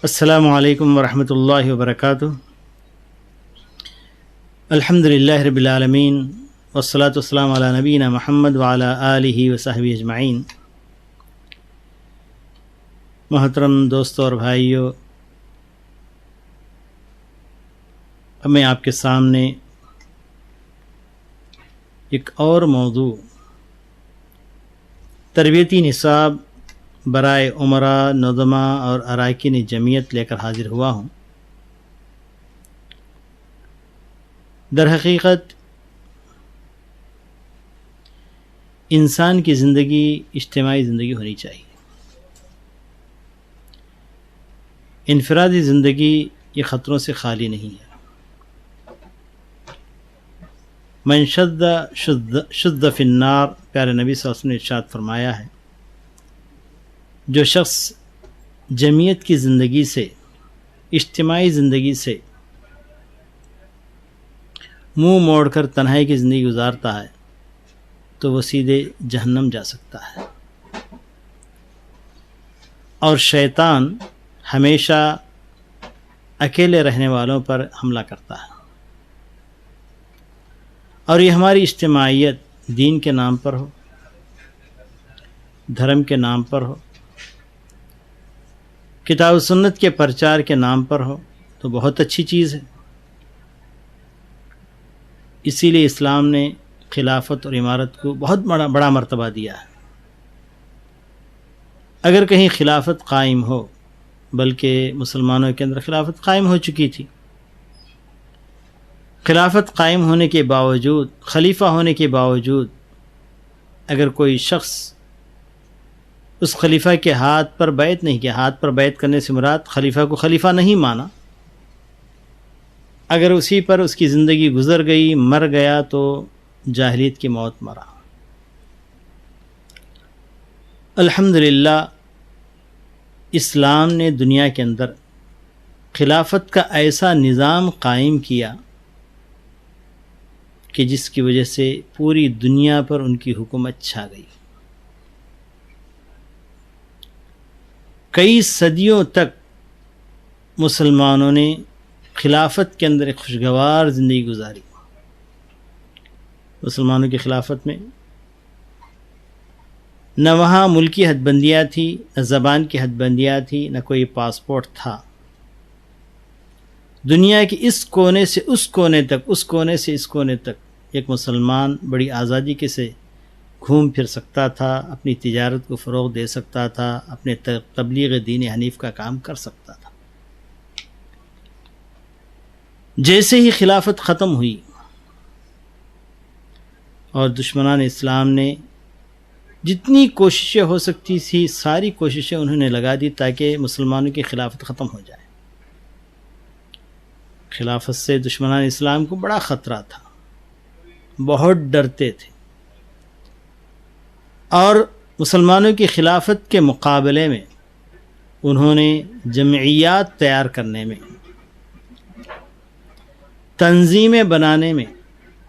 السلام علیکم ورحمۃ اللہ وبرکاتہ۔ الحمد للہ رب العالمین والصلاة والسلام علی نبینا محمد وعلی آلہ وصحبہ اجمعین۔ محترم دوستوں اور بھائیوں، اب میں آپ کے سامنے ایک اور موضوع تربیتی نصاب برائے عمرہ، نظمہ اور اراکین جمعیت لے کر حاضر ہوا ہوں۔ در حقیقت انسان کی زندگی اجتماعی زندگی ہونی چاہیے۔ انفرادی زندگی یہ خطروں سے خالی نہیں ہے۔ من شد فی النار، پیارے نبی صلی اللہ علیہ وسلم نے ارشاد فرمایا ہے، جو شخص جمعیت کی زندگی سے، اجتماعی زندگی سے منہ موڑ کر تنہائی کی زندگی گزارتا ہے تو وہ سیدھے جہنم جا سکتا ہے۔ اور شیطان ہمیشہ اکیلے رہنے والوں پر حملہ کرتا ہے، اور یہ ہماری اجتماعیت دین کے نام پر ہو، دھرم کے نام پر ہو، کتاب و سنت کے پرچار کے نام پر ہو تو بہت اچھی چیز ہے۔ اسی لیے اسلام نے خلافت اور امارت کو بہت بڑا مرتبہ دیا ہے۔ اگر کہیں خلافت قائم ہو، بلکہ مسلمانوں کے اندر خلافت قائم ہو چکی تھی، خلافت قائم ہونے کے باوجود، خلیفہ ہونے کے باوجود اگر کوئی شخص اس خلیفہ کے ہاتھ پر بیعت نہیں کیا، ہاتھ پر بیعت کرنے سے مراد خلیفہ کو خلیفہ نہیں مانا، اگر اسی پر اس کی زندگی گزر گئی، مر گیا تو جاہلیت کی موت مرا۔ الحمدللہ اسلام نے دنیا کے اندر خلافت کا ایسا نظام قائم کیا کہ جس کی وجہ سے پوری دنیا پر ان کی حکومت چھا گئی۔ کئی صدیوں تک مسلمانوں نے خلافت کے اندر ایک خوشگوار زندگی گزاری۔ مسلمانوں کی خلافت میں نہ وہاں ملکی حد بندیاں تھی، نہ زبان کی حد بندیاں تھی، نہ کوئی پاسپورٹ تھا۔ دنیا کے اس کونے سے اس کونے تک، اس کونے سے اس کونے تک ایک مسلمان بڑی آزادی کے سے گھوم پھر سکتا تھا، اپنی تجارت کو فروغ دے سکتا تھا، اپنے تبلیغ دین حنیف کا کام کر سکتا تھا۔ جیسے ہی خلافت ختم ہوئی اور دشمنان اسلام نے جتنی کوششیں ہو سکتی تھی ساری کوششیں انہوں نے لگا دی تاکہ مسلمانوں کی خلافت ختم ہو جائے۔ خلافت سے دشمنان اسلام کو بڑا خطرہ تھا، بہت ڈرتے تھے، اور مسلمانوں کی خلافت کے مقابلے میں انہوں نے جمعیات تیار کرنے میں، تنظیمیں بنانے میں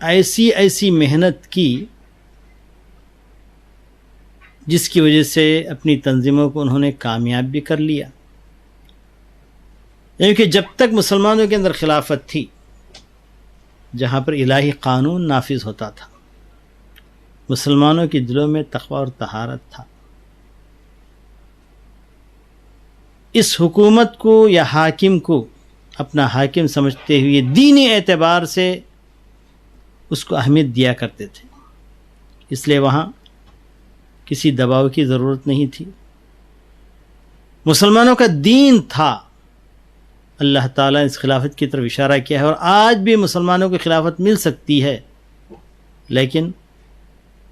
ایسی محنت کی جس کی وجہ سے اپنی تنظیموں کو انہوں نے کامیاب بھی کر لیا۔ یعنی کہ جب تک مسلمانوں کے اندر خلافت تھی، جہاں پر الہی قانون نافذ ہوتا تھا، مسلمانوں کے دلوں میں تقوی اور طہارت تھا۔ اس حکومت کو یا حاکم کو اپنا حاکم سمجھتے ہوئے دینی اعتبار سے اس کو اہمیت دیا کرتے تھے، اس لیے وہاں کسی دباؤ کی ضرورت نہیں تھی۔ مسلمانوں کا دین تھا۔ اللہ تعالیٰ نے اس خلافت کی طرف اشارہ کیا ہے، اور آج بھی مسلمانوں کو خلافت مل سکتی ہے، لیکن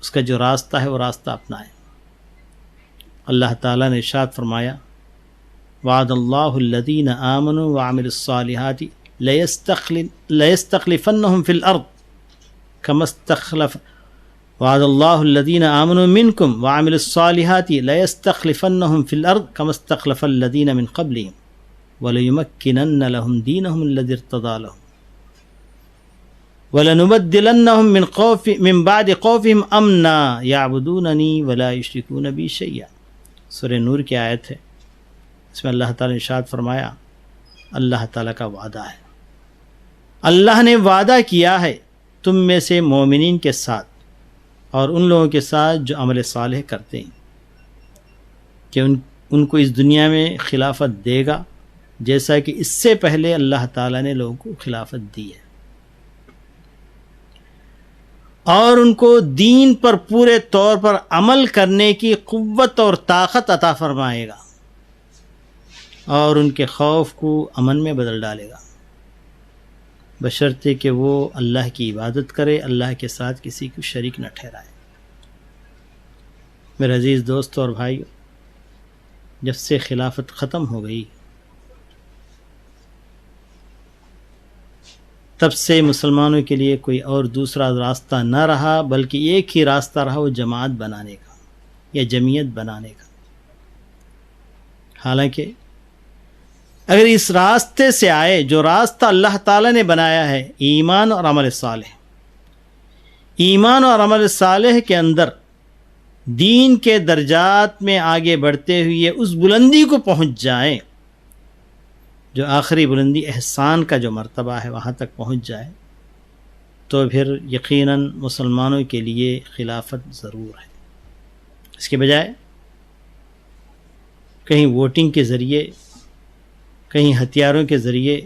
اس کا جو راستہ ہے وہ راستہ اپنائیں۔ اللہ تعالیٰ نے ارشاد فرمایا، وعد اللہ الذین آمنوا وعملوا الصالحات لیستخلفنہم فی الارض کما استخلف وعد اللہ الذین آمنوا منکم وعملوا الصالحات لیستخلفنہم فی الارض کما استخلف الذین من قبلہم وَلَيُمَكِّنَنَّ لَهُمْ دِينَهُمُ الَّذِي ارْتَضَىٰ لَهُمْ وَلَنُبَدِّلَنَّهُمْ مِنْ بَعْدِ خَوْفِهِمْ أَمْنًا يَعْبُدُونَنِي وَلَا يُشْرِكُونَ بِي شَيْئًا۔ سورہ نور کی آیت ہے۔ اس میں اللہ تعالیٰ نے ارشاد فرمایا اللہ تعالیٰ کا وعدہ ہے، اللہ نے وعدہ کیا ہے تم میں سے مومنین کے ساتھ اور ان لوگوں کے ساتھ جو عمل صالح کرتے ہیں کہ ان کو اس دنیا میں خلافت دے گا، جیسا کہ اس سے پہلے اللہ تعالیٰ نے لوگوں کو خلافت دی ہے، اور ان کو دین پر پورے طور پر عمل کرنے کی قوت اور طاقت عطا فرمائے گا، اور ان کے خوف کو امن میں بدل ڈالے گا، بشرطے کہ وہ اللہ کی عبادت کرے، اللہ کے ساتھ کسی کو شریک نہ ٹھہرائے۔ میرے عزیز دوستوں اور بھائیوں، جب سے خلافت ختم ہو گئی تب سے مسلمانوں کے لیے کوئی اور دوسرا راستہ نہ رہا، بلکہ ایک ہی راستہ رہا، وہ جماعت بنانے کا یا جمعیت بنانے کا۔ حالانکہ اگر اس راستے سے آئے جو راستہ اللہ تعالیٰ نے بنایا ہے، ایمان اور عمل صالح، ایمان اور عمل صالح کے اندر دین کے درجات میں آگے بڑھتے ہوئے اس بلندی کو پہنچ جائیں جو آخری بلندی احسان کا جو مرتبہ ہے، وہاں تک پہنچ جائے، تو پھر یقیناً مسلمانوں کے لیے خلافت ضرور ہے۔ اس کے بجائے کہیں ووٹنگ کے ذریعے، کہیں ہتھیاروں کے ذریعے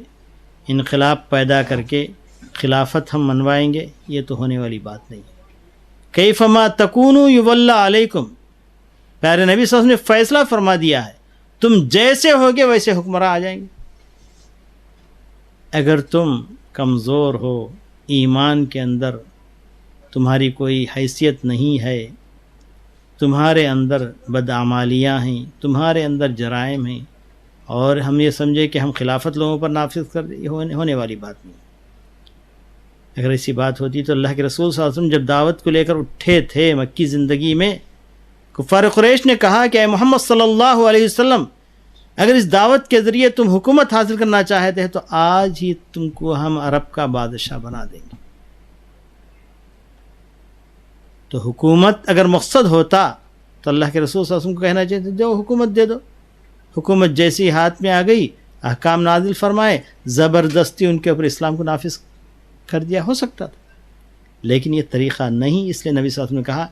انقلاب پیدا کر کے خلافت ہم منوائیں گے، یہ تو ہونے والی بات نہیں ہے۔ کیفما تکونوا یولی علیکم، پیارے نبی صلی اللہ علیہ وسلم نے فیصلہ فرما دیا ہے، تم جیسے ہوگے ویسے حکمراں آ جائیں گے۔ اگر تم کمزور ہو، ایمان کے اندر تمہاری کوئی حیثیت نہیں ہے، تمہارے اندر بدعمالیاں ہیں، تمہارے اندر جرائم ہیں، اور ہم یہ سمجھے کہ ہم خلافت لوگوں پر نافذ کر دیں، یہ ہونے والی بات نہیں۔ اگر ایسی بات ہوتی تو اللہ کے رسول صلی اللہ علیہ وسلم جب دعوت کو لے کر اٹھے تھے مکی زندگی میں، کفار قریش نے کہا کہ اے محمد صلی اللہ علیہ وسلم، اگر اس دعوت کے ذریعے تم حکومت حاصل کرنا چاہتے ہیں تو آج ہی تم کو ہم عرب کا بادشاہ بنا دیں گے۔ تو حکومت اگر مقصد ہوتا تو اللہ کے رسول صلی اللہ علیہ وسلم کو کہنا چاہیے جو حکومت دے دو۔ حکومت جیسی ہاتھ میں آ گئی، احکام نازل فرمائے، زبردستی ان کے اوپر اسلام کو نافذ کر دیا، ہو سکتا تھا، لیکن یہ طریقہ نہیں۔ اس لیے نبی صلی اللہ علیہ وسلم نے کہا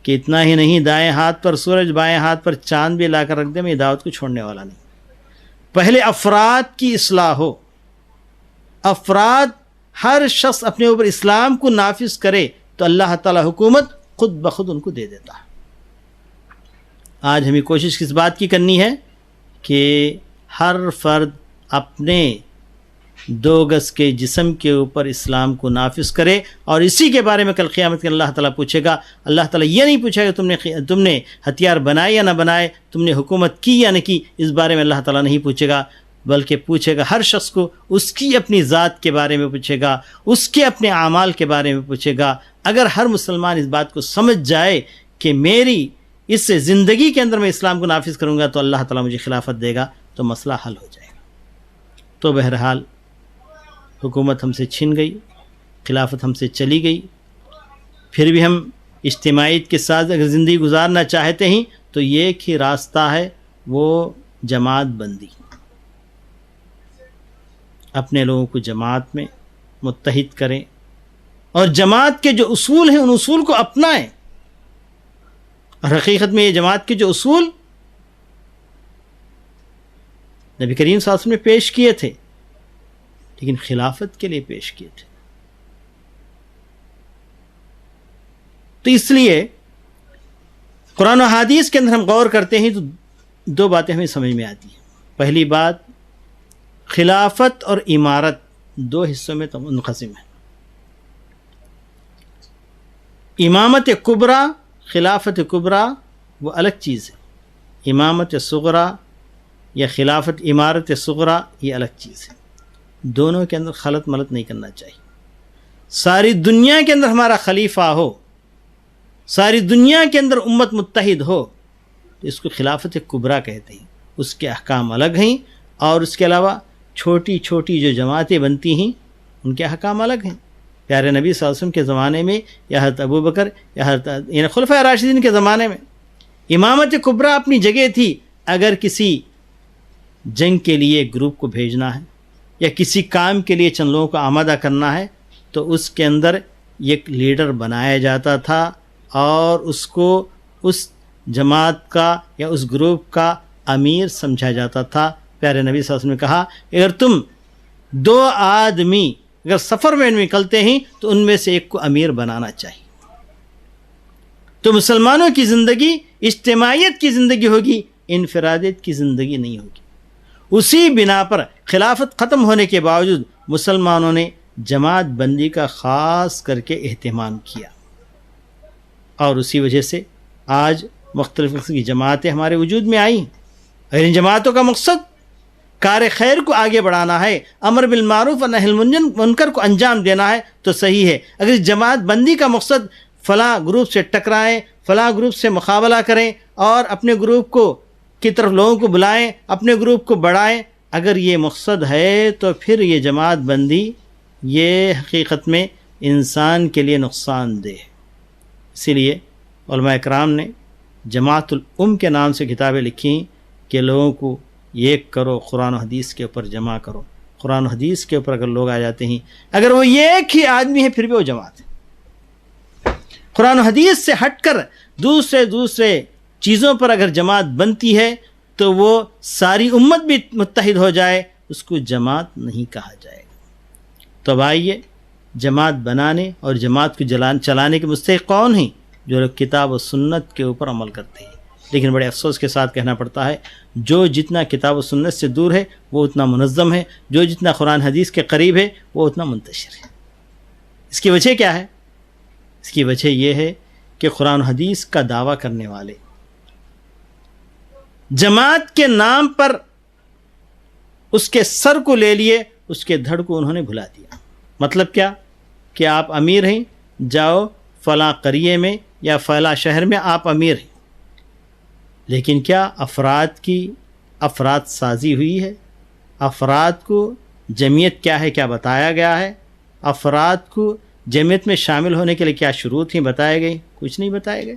کہ اتنا ہی نہیں، دائیں ہاتھ پر سورج، بائیں ہاتھ پر چاند بھی لا کر رکھ دے، میں یہ دعوت کو چھوڑنے والا نہیں۔ پہلے افراد کی اصلاح ہو، افراد ہر شخص اپنے اوپر اسلام کو نافذ کرے تو اللہ تعالی حکومت خود بخود ان کو دے دیتا ہے۔ آج ہمیں کوشش کس بات کی کرنی ہے کہ ہر فرد اپنے 2 گز کے جسم کے اوپر اسلام کو نافذ کرے، اور اسی کے بارے میں کل قیامت کے اللہ تعالیٰ پوچھے گا۔ اللہ تعالیٰ یہ نہیں پوچھے گا تم نے ہتھیار بنائے یا نہ بنائے، تم نے حکومت کی یا نہ کی، اس بارے میں اللہ تعالیٰ نہیں پوچھے گا، بلکہ پوچھے گا ہر شخص کو اس کی اپنی ذات کے بارے میں پوچھے گا، اس کے اپنے اعمال کے بارے میں پوچھے گا۔ اگر ہر مسلمان اس بات کو سمجھ جائے کہ میری اس زندگی کے اندر میں اسلام کو نافذ کروں گا تو اللہ تعالیٰ مجھے خلافت دے گا، تو مسئلہ حل ہو جائے گا۔ تو بہرحال حکومت ہم سے چھن گئی، خلافت ہم سے چلی گئی، پھر بھی ہم اجتماعیت کے ساتھ اگر زندگی گزارنا چاہتے ہیں تو یہ ایک ہی راستہ ہے، وہ جماعت بندی، اپنے لوگوں کو جماعت میں متحد کریں، اور جماعت کے جو اصول ہیں ان اصول کو اپنائیں۔ اور حقیقت میں یہ جماعت کے جو اصول نبی کریم صلی اللہ علیہ وسلم نے پیش کیے تھے، لیکن خلافت کے لیے پیش کیے تھے۔ تو اس لیے قرآن و حدیث کے اندر ہم غور کرتے ہیں تو 2 باتیں ہمیں سمجھ میں آتی ہیں۔ پہلی بات، خلافت اور امارت 2 حصوں میں منقسم ہے۔ امامت کبریٰ، خلافت کبریٰ وہ الگ چیز ہے، امامت صغریٰ یا خلافت امارت صغریٰ یہ الگ چیز ہے۔ دونوں کے اندر خلط ملط نہیں کرنا چاہیے۔ ساری دنیا کے اندر ہمارا خلیفہ ہو، ساری دنیا کے اندر امت متحد ہو، تو اس کو خلافت کبریٰ کہتے ہیں۔ اس کے احکام الگ ہیں، اور اس کے علاوہ چھوٹی چھوٹی جو جماعتیں بنتی ہیں ان کے احکام الگ ہیں۔ پیارے نبی صلی اللہ علیہ وسلم کے زمانے میں یا حضرت ابوبکر یا حضرت خلفائے راشدین کے زمانے میں امامت کبریٰ اپنی جگہ تھی۔ اگر کسی جنگ کے لیے ایک گروپ کو بھیجنا ہے یا کسی کام کے لیے چند لوگوں کو آمادہ کرنا ہے تو اس کے اندر ایک لیڈر بنایا جاتا تھا اور اس کو اس جماعت کا یا اس گروپ کا امیر سمجھا جاتا تھا۔ پیارے نبی صلی اللہ علیہ وسلم نے کہا اگر تم 2 آدمی اگر سفر میں نکلتے ہیں تو ان میں سے ایک کو امیر بنانا چاہیے۔ تو مسلمانوں کی زندگی اجتماعیت کی زندگی ہوگی، انفرادیت کی زندگی نہیں ہوگی۔ اسی بنا پر خلافت ختم ہونے کے باوجود مسلمانوں نے جماعت بندی کا خاص کر کے اہتمام کیا، اور اسی وجہ سے آج مختلف قسم کی جماعتیں ہمارے وجود میں آئیں۔ اور ان جماعتوں کا مقصد کار خیر کو آگے بڑھانا ہے، امر بالمعروف اور نہی عن المنکر کو انجام دینا ہے تو صحیح ہے۔ اگر اس جماعت بندی کا مقصد فلاں گروپ سے ٹکرائیں، فلاں گروپ سے مقابلہ کریں اور اپنے گروپ کی طرف لوگوں کو بلائیں، اپنے گروپ کو بڑھائیں، اگر یہ مقصد ہے تو پھر یہ جماعت بندی یہ حقیقت میں انسان کے لیے نقصان دہ ہے۔ اسی لیے علماء اکرام نے جماعت الام کے نام سے کتابیں لکھی کہ لوگوں کو ایک کرو، قرآن و حدیث کے اوپر جمع کرو۔ قرآن و حدیث کے اوپر اگر لوگ آ جاتے ہیں، اگر وہ ایک ہی آدمی ہے پھر بھی وہ جماعت ہے۔ قرآن و حدیث سے ہٹ کر دوسرے چیزوں پر اگر جماعت بنتی ہے تو وہ ساری امت بھی متحد ہو جائے، اس کو جماعت نہیں کہا جائے گا۔ تو اب آئیے جماعت بنانے اور جماعت کو چلانے کے مستحق کون ہیں؟ جو لوگ کتاب و سنت کے اوپر عمل کرتے ہیں۔ لیکن بڑے افسوس کے ساتھ کہنا پڑتا ہے جو جتنا کتاب و سنت سے دور ہے وہ اتنا منظم ہے، جو جتنا قرآن حدیث کے قریب ہے وہ اتنا منتشر ہے۔ اس کی وجہ کیا ہے؟ اس کی وجہ یہ ہے کہ قرآن حدیث کا دعویٰ کرنے والے جماعت کے نام پر اس کے سر کو لے لیے، اس کے دھڑ کو انہوں نے بھلا دیا۔ مطلب کیا کہ آپ امیر ہیں، جاؤ فلاں قریے میں یا فلاں شہر میں آپ امیر ہیں، لیکن کیا افراد سازی ہوئی ہے؟ افراد کو جمعیت کیا ہے کیا بتایا گیا ہے؟ افراد کو جمعیت میں شامل ہونے کے لیے کیا شروط ہیں بتائے گئے؟ کچھ نہیں بتائے گئے۔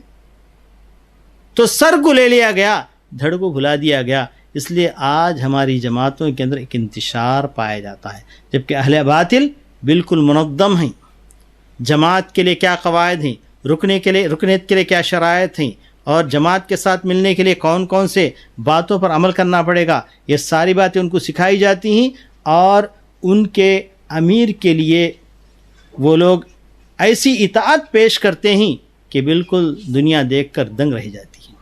تو سر کو لے لیا گیا، دھڑ کو بھلا دیا گیا۔ اس لیے آج ہماری جماعتوں کے اندر ایک انتشار پایا جاتا ہے، جبکہ اہل باطل بالکل منظم ہیں۔ جماعت کے لیے کیا قواعد ہیں، رکنیت کے لیے کیا شرائط ہیں، اور جماعت کے ساتھ ملنے کے لیے کون کون سے باتوں پر عمل کرنا پڑے گا، یہ ساری باتیں ان کو سکھائی جاتی ہیں، اور ان کے امیر کے لیے وہ لوگ ایسی اطاعت پیش کرتے ہیں کہ بالکل دنیا دیکھ کر دنگ رہ جاتی ہے۔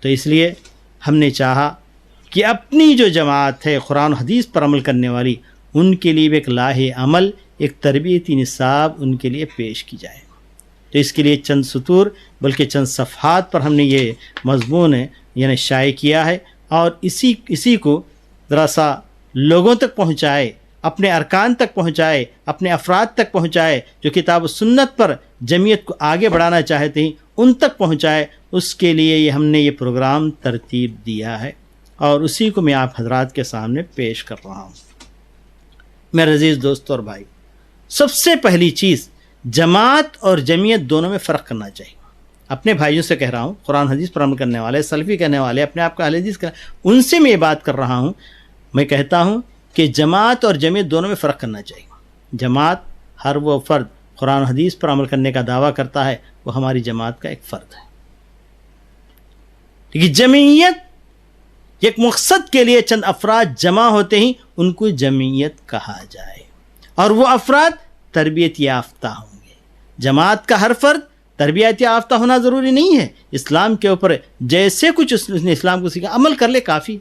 تو اس لیے ہم نے چاہا کہ اپنی جو جماعت ہے قرآن و حدیث پر عمل کرنے والی، ان کے لیے بھی ایک لاہے عمل، ایک تربیتی نصاب ان کے لیے پیش کی جائے۔ تو اس کے لیے چند سطور بلکہ چند صفحات پر ہم نے یہ مضمون یعنی شائع کیا ہے، اور اسی کو ذرا سا لوگوں تک پہنچائے، اپنے ارکان تک پہنچائے، اپنے افراد تک پہنچائے، جو کتاب و سنت پر جمعیت کو آگے بڑھانا چاہتے ہیں ان تک پہنچائے۔ اس کے لیے ہم نے یہ پروگرام ترتیب دیا ہے، اور اسی کو میں آپ حضرات کے سامنے پیش کر رہا ہوں۔ میرے عزیز دوستو اور بھائی، سب سے پہلی چیز جماعت اور جمعیت دونوں میں فرق کرنا چاہیے۔ اپنے بھائیوں سے کہہ رہا ہوں، قرآن حدیث پر عمل کرنے والے، سلفی کہنے والے، اپنے آپ کا اہل حدیث ان سے میں یہ بات کر رہا ہوں۔ میں کہتا ہوں کہ جماعت اور جمعیت دونوں میں فرق کرنا چاہیے۔ جماعت ہر وہ فرد قرآن حدیث پر عمل کرنے کا دعویٰ کرتا ہے، وہ ہماری جماعت کا ایک فرد ہے۔ لیکن جمعیت ایک مقصد کے لیے چند افراد جمع ہوتے ہیں، ان کو جمعیت کہا جائے، اور وہ افراد تربیت یافتہ ہوں گے۔ جماعت کا ہر فرد تربیت یافتہ ہونا ضروری نہیں ہے، اسلام کے اوپر جیسے کچھ اس نے اسلام کو سیکھا عمل کر لے کافی،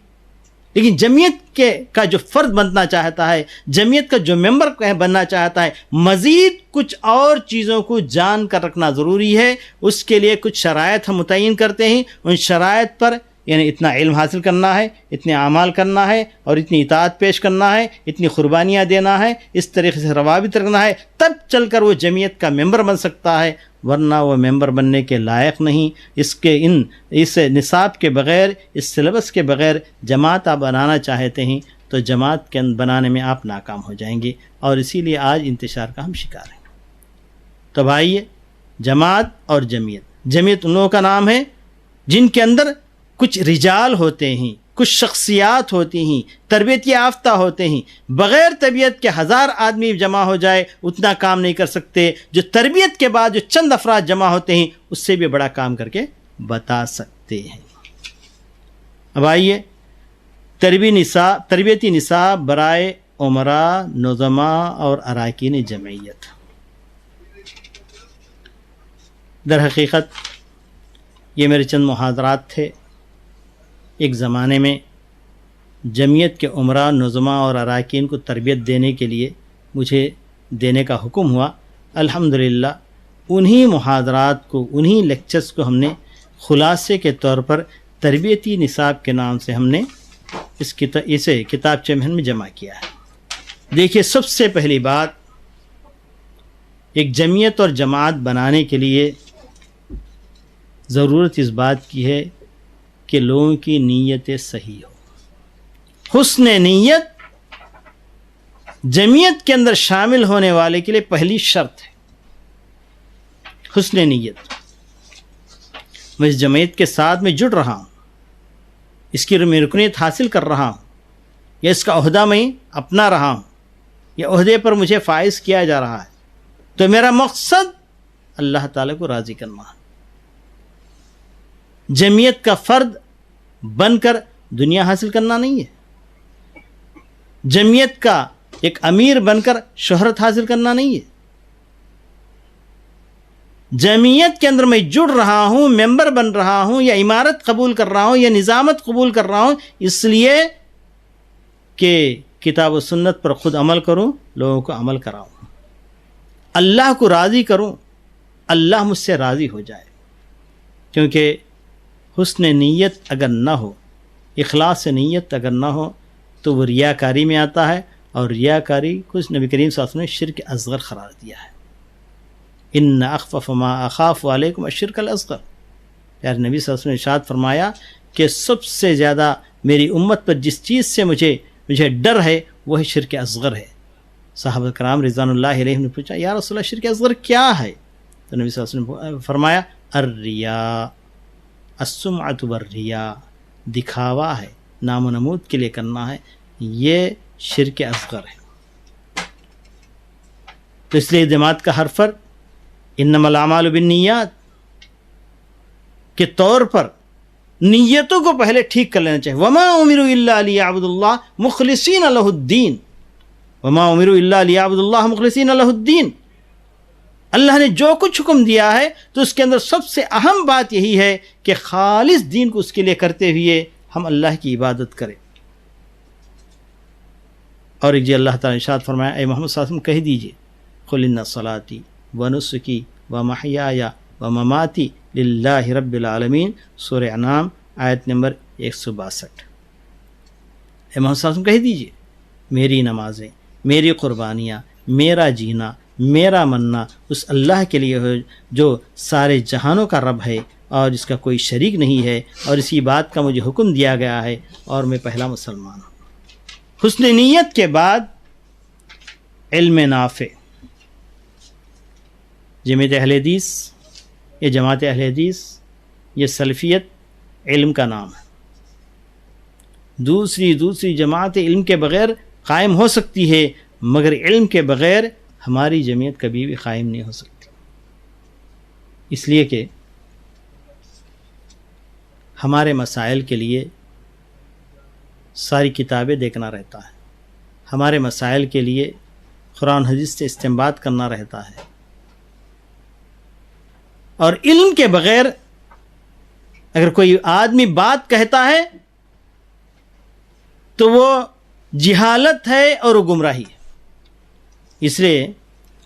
لیکن جمعیت کا جو فرد بننا چاہتا ہے، جمعیت کا جو ممبر بننا چاہتا ہے، مزید کچھ اور چیزوں کو جان کر رکھنا ضروری ہے۔ اس کے لیے کچھ شرائط ہم متعین کرتے ہیں، ان شرائط پر یعنی اتنا علم حاصل کرنا ہے، اتنے اعمال کرنا ہے، اور اتنی اطاعت پیش کرنا ہے، اتنی قربانیاں دینا ہے، اس طریقے سے روابط رکھنا ہے، تب چل کر وہ جمعیت کا ممبر بن سکتا ہے، ورنہ وہ ممبر بننے کے لائق نہیں۔ اس نصاب کے بغیر، اس سلیبس کے بغیر جماعت آپ بنانا چاہتے ہیں تو جماعت کے بنانے میں آپ ناکام ہو جائیں گے، اور اسی لیے آج انتشار کا ہم شکار ہیں۔ تو بھائی، جماعت اور جمعیت ان لوگوں کا نام ہے جن کے اندر کچھ رجال ہوتے ہیں، کچھ شخصیات ہوتی ہیں تربیت یافتہ ہوتے ہیں، بغیر تربیت کے 1000 آدمی جمع ہو جائے اتنا کام نہیں کر سکتے، جو تربیت کے بعد جو چند افراد جمع ہوتے ہیں اس سے بھی بڑا کام کر کے بتا سکتے ہیں۔ اب آئیے تربیتی نصاب برائے عمراء، نظماء اور اراکین جمعیت۔ در حقیقت یہ میرے چند محاضرات تھے۔ ایک زمانے میں جمعیت کے عمراء، نظماء اور اراکین کو تربیت دینے کے لیے مجھے دینے کا حکم ہوا۔ الحمدللہ انہی محاضرات کو، انہی لیکچرز کو ہم نے خلاصے کے طور پر تربیتی نصاب کے نام سے ہم نے اسے کتابچے میں جمع کیا ہے۔ دیکھیے، سب سے پہلی بات، ایک جمعیت اور جماعت بنانے کے لیے ضرورت اس بات کی ہے کہ لوگوں کی نیتیں صحیح ہو۔ حسن نیت جمعیت کے اندر شامل ہونے والے کے لیے پہلی شرط ہے، حسن نیت۔ میں اس جمعیت کے ساتھ میں جڑ رہا ہوں، اس کی میں رکنیت حاصل کر رہا ہوں، یا اس کا عہدہ میں اپنا رہا ہوں، یا عہدے پر مجھے فائز کیا جا رہا ہے، تو میرا مقصد اللہ تعالیٰ کو راضی کرنا ہے۔ جمعیت کا فرد بن کر دنیا حاصل کرنا نہیں ہے، جمعیت کا ایک امیر بن کر شہرت حاصل کرنا نہیں ہے۔ جمعیت کے اندر میں جڑ رہا ہوں، ممبر بن رہا ہوں، یا امارت قبول کر رہا ہوں، یا نظامت قبول کر رہا ہوں، اس لیے کہ کتاب و سنت پر خود عمل کروں، لوگوں کو عمل کراؤں، اللہ کو راضی کروں، اللہ مجھ سے راضی ہو جائے۔ کیونکہ حسن نیت اگر نہ ہو، اخلاص نیت اگر نہ ہو تو وہ ریاکاری میں آتا ہے، اور ریاکاری کو نبی کریم صلی اللہ علیہ وسلم نے شرک اصغر قرار دیا ہے۔ ان اخفف ما اخاف علیکم الشرک الاصغر، پیارے نبی صلی اللہ علیہ وسلم نے ارشاد فرمایا کہ سب سے زیادہ میری امت پر جس چیز سے مجھے ڈر ہے وہ شرک اصغر ہے۔ صحابہ کرام رضوان اللہ علیہم نے پوچھا، یا رسول اللہ شرک اصغر کیا ہے؟ تو نبی صلی اللہ علیہ وسلم نے فرمایا، الریا، السمعۃ بالریا، دکھاوا ہے، نام و نمود کے لیے کرنا ہے، یہ شرک اصغر ہے۔ تو اس لیے جماعت کا ہر فرد انما الاعمال بالنیات کے طور پر نیتوں کو پہلے ٹھیک کر لینا چاہیے۔ وما امروا الا لیعبدوا اللہ مخلصین لہ الدین، وما امروا الا لیعبدوا اللہ مخلصین لہ الدین۔ اللہ نے جو کچھ حکم دیا ہے تو اس کے اندر سب سے اہم بات یہی ہے کہ خالص دین کو اس کے لیے کرتے ہوئے ہم اللہ کی عبادت کریں۔ اور ایک اللہ تعالیٰ نے ارشاد فرمایا، اے محمد صلی اللہ علیہ وسلم کہہ دیجئے، قل ان صلاتی ونسکی ومحیای ومماتی للہ رب العالمین، سورہ انعام آیت نمبر 162۔ اے محمد صلی اللہ علیہ وسلم کہہ دیجئے، میری نمازیں، میری قربانیاں، میرا جینا، میرا مننا اس اللہ کے لیے ہو جو سارے جہانوں کا رب ہے اور جس کا کوئی شریک نہیں ہے، اور اسی بات کا مجھے حکم دیا گیا ہے، اور میں پہلا مسلمان ہوں۔ حسن نیت کے بعد علم نافع۔ جماعت اہل حدیث، یہ جماعت اہل حدیث، یہ سلفیت علم کا نام ہے۔ دوسری جماعت علم کے بغیر قائم ہو سکتی ہے، مگر علم کے بغیر ہماری جمعیت کبھی بھی قائم نہیں ہو سکتی۔ اس لیے کہ ہمارے مسائل کے لیے ساری کتابیں دیکھنا رہتا ہے، ہمارے مسائل کے لیے قرآن حدیث سے استنباط کرنا رہتا ہے، اور علم کے بغیر اگر کوئی آدمی بات کہتا ہے تو وہ جہالت ہے اور وہ گمراہی ہے۔ اس لیے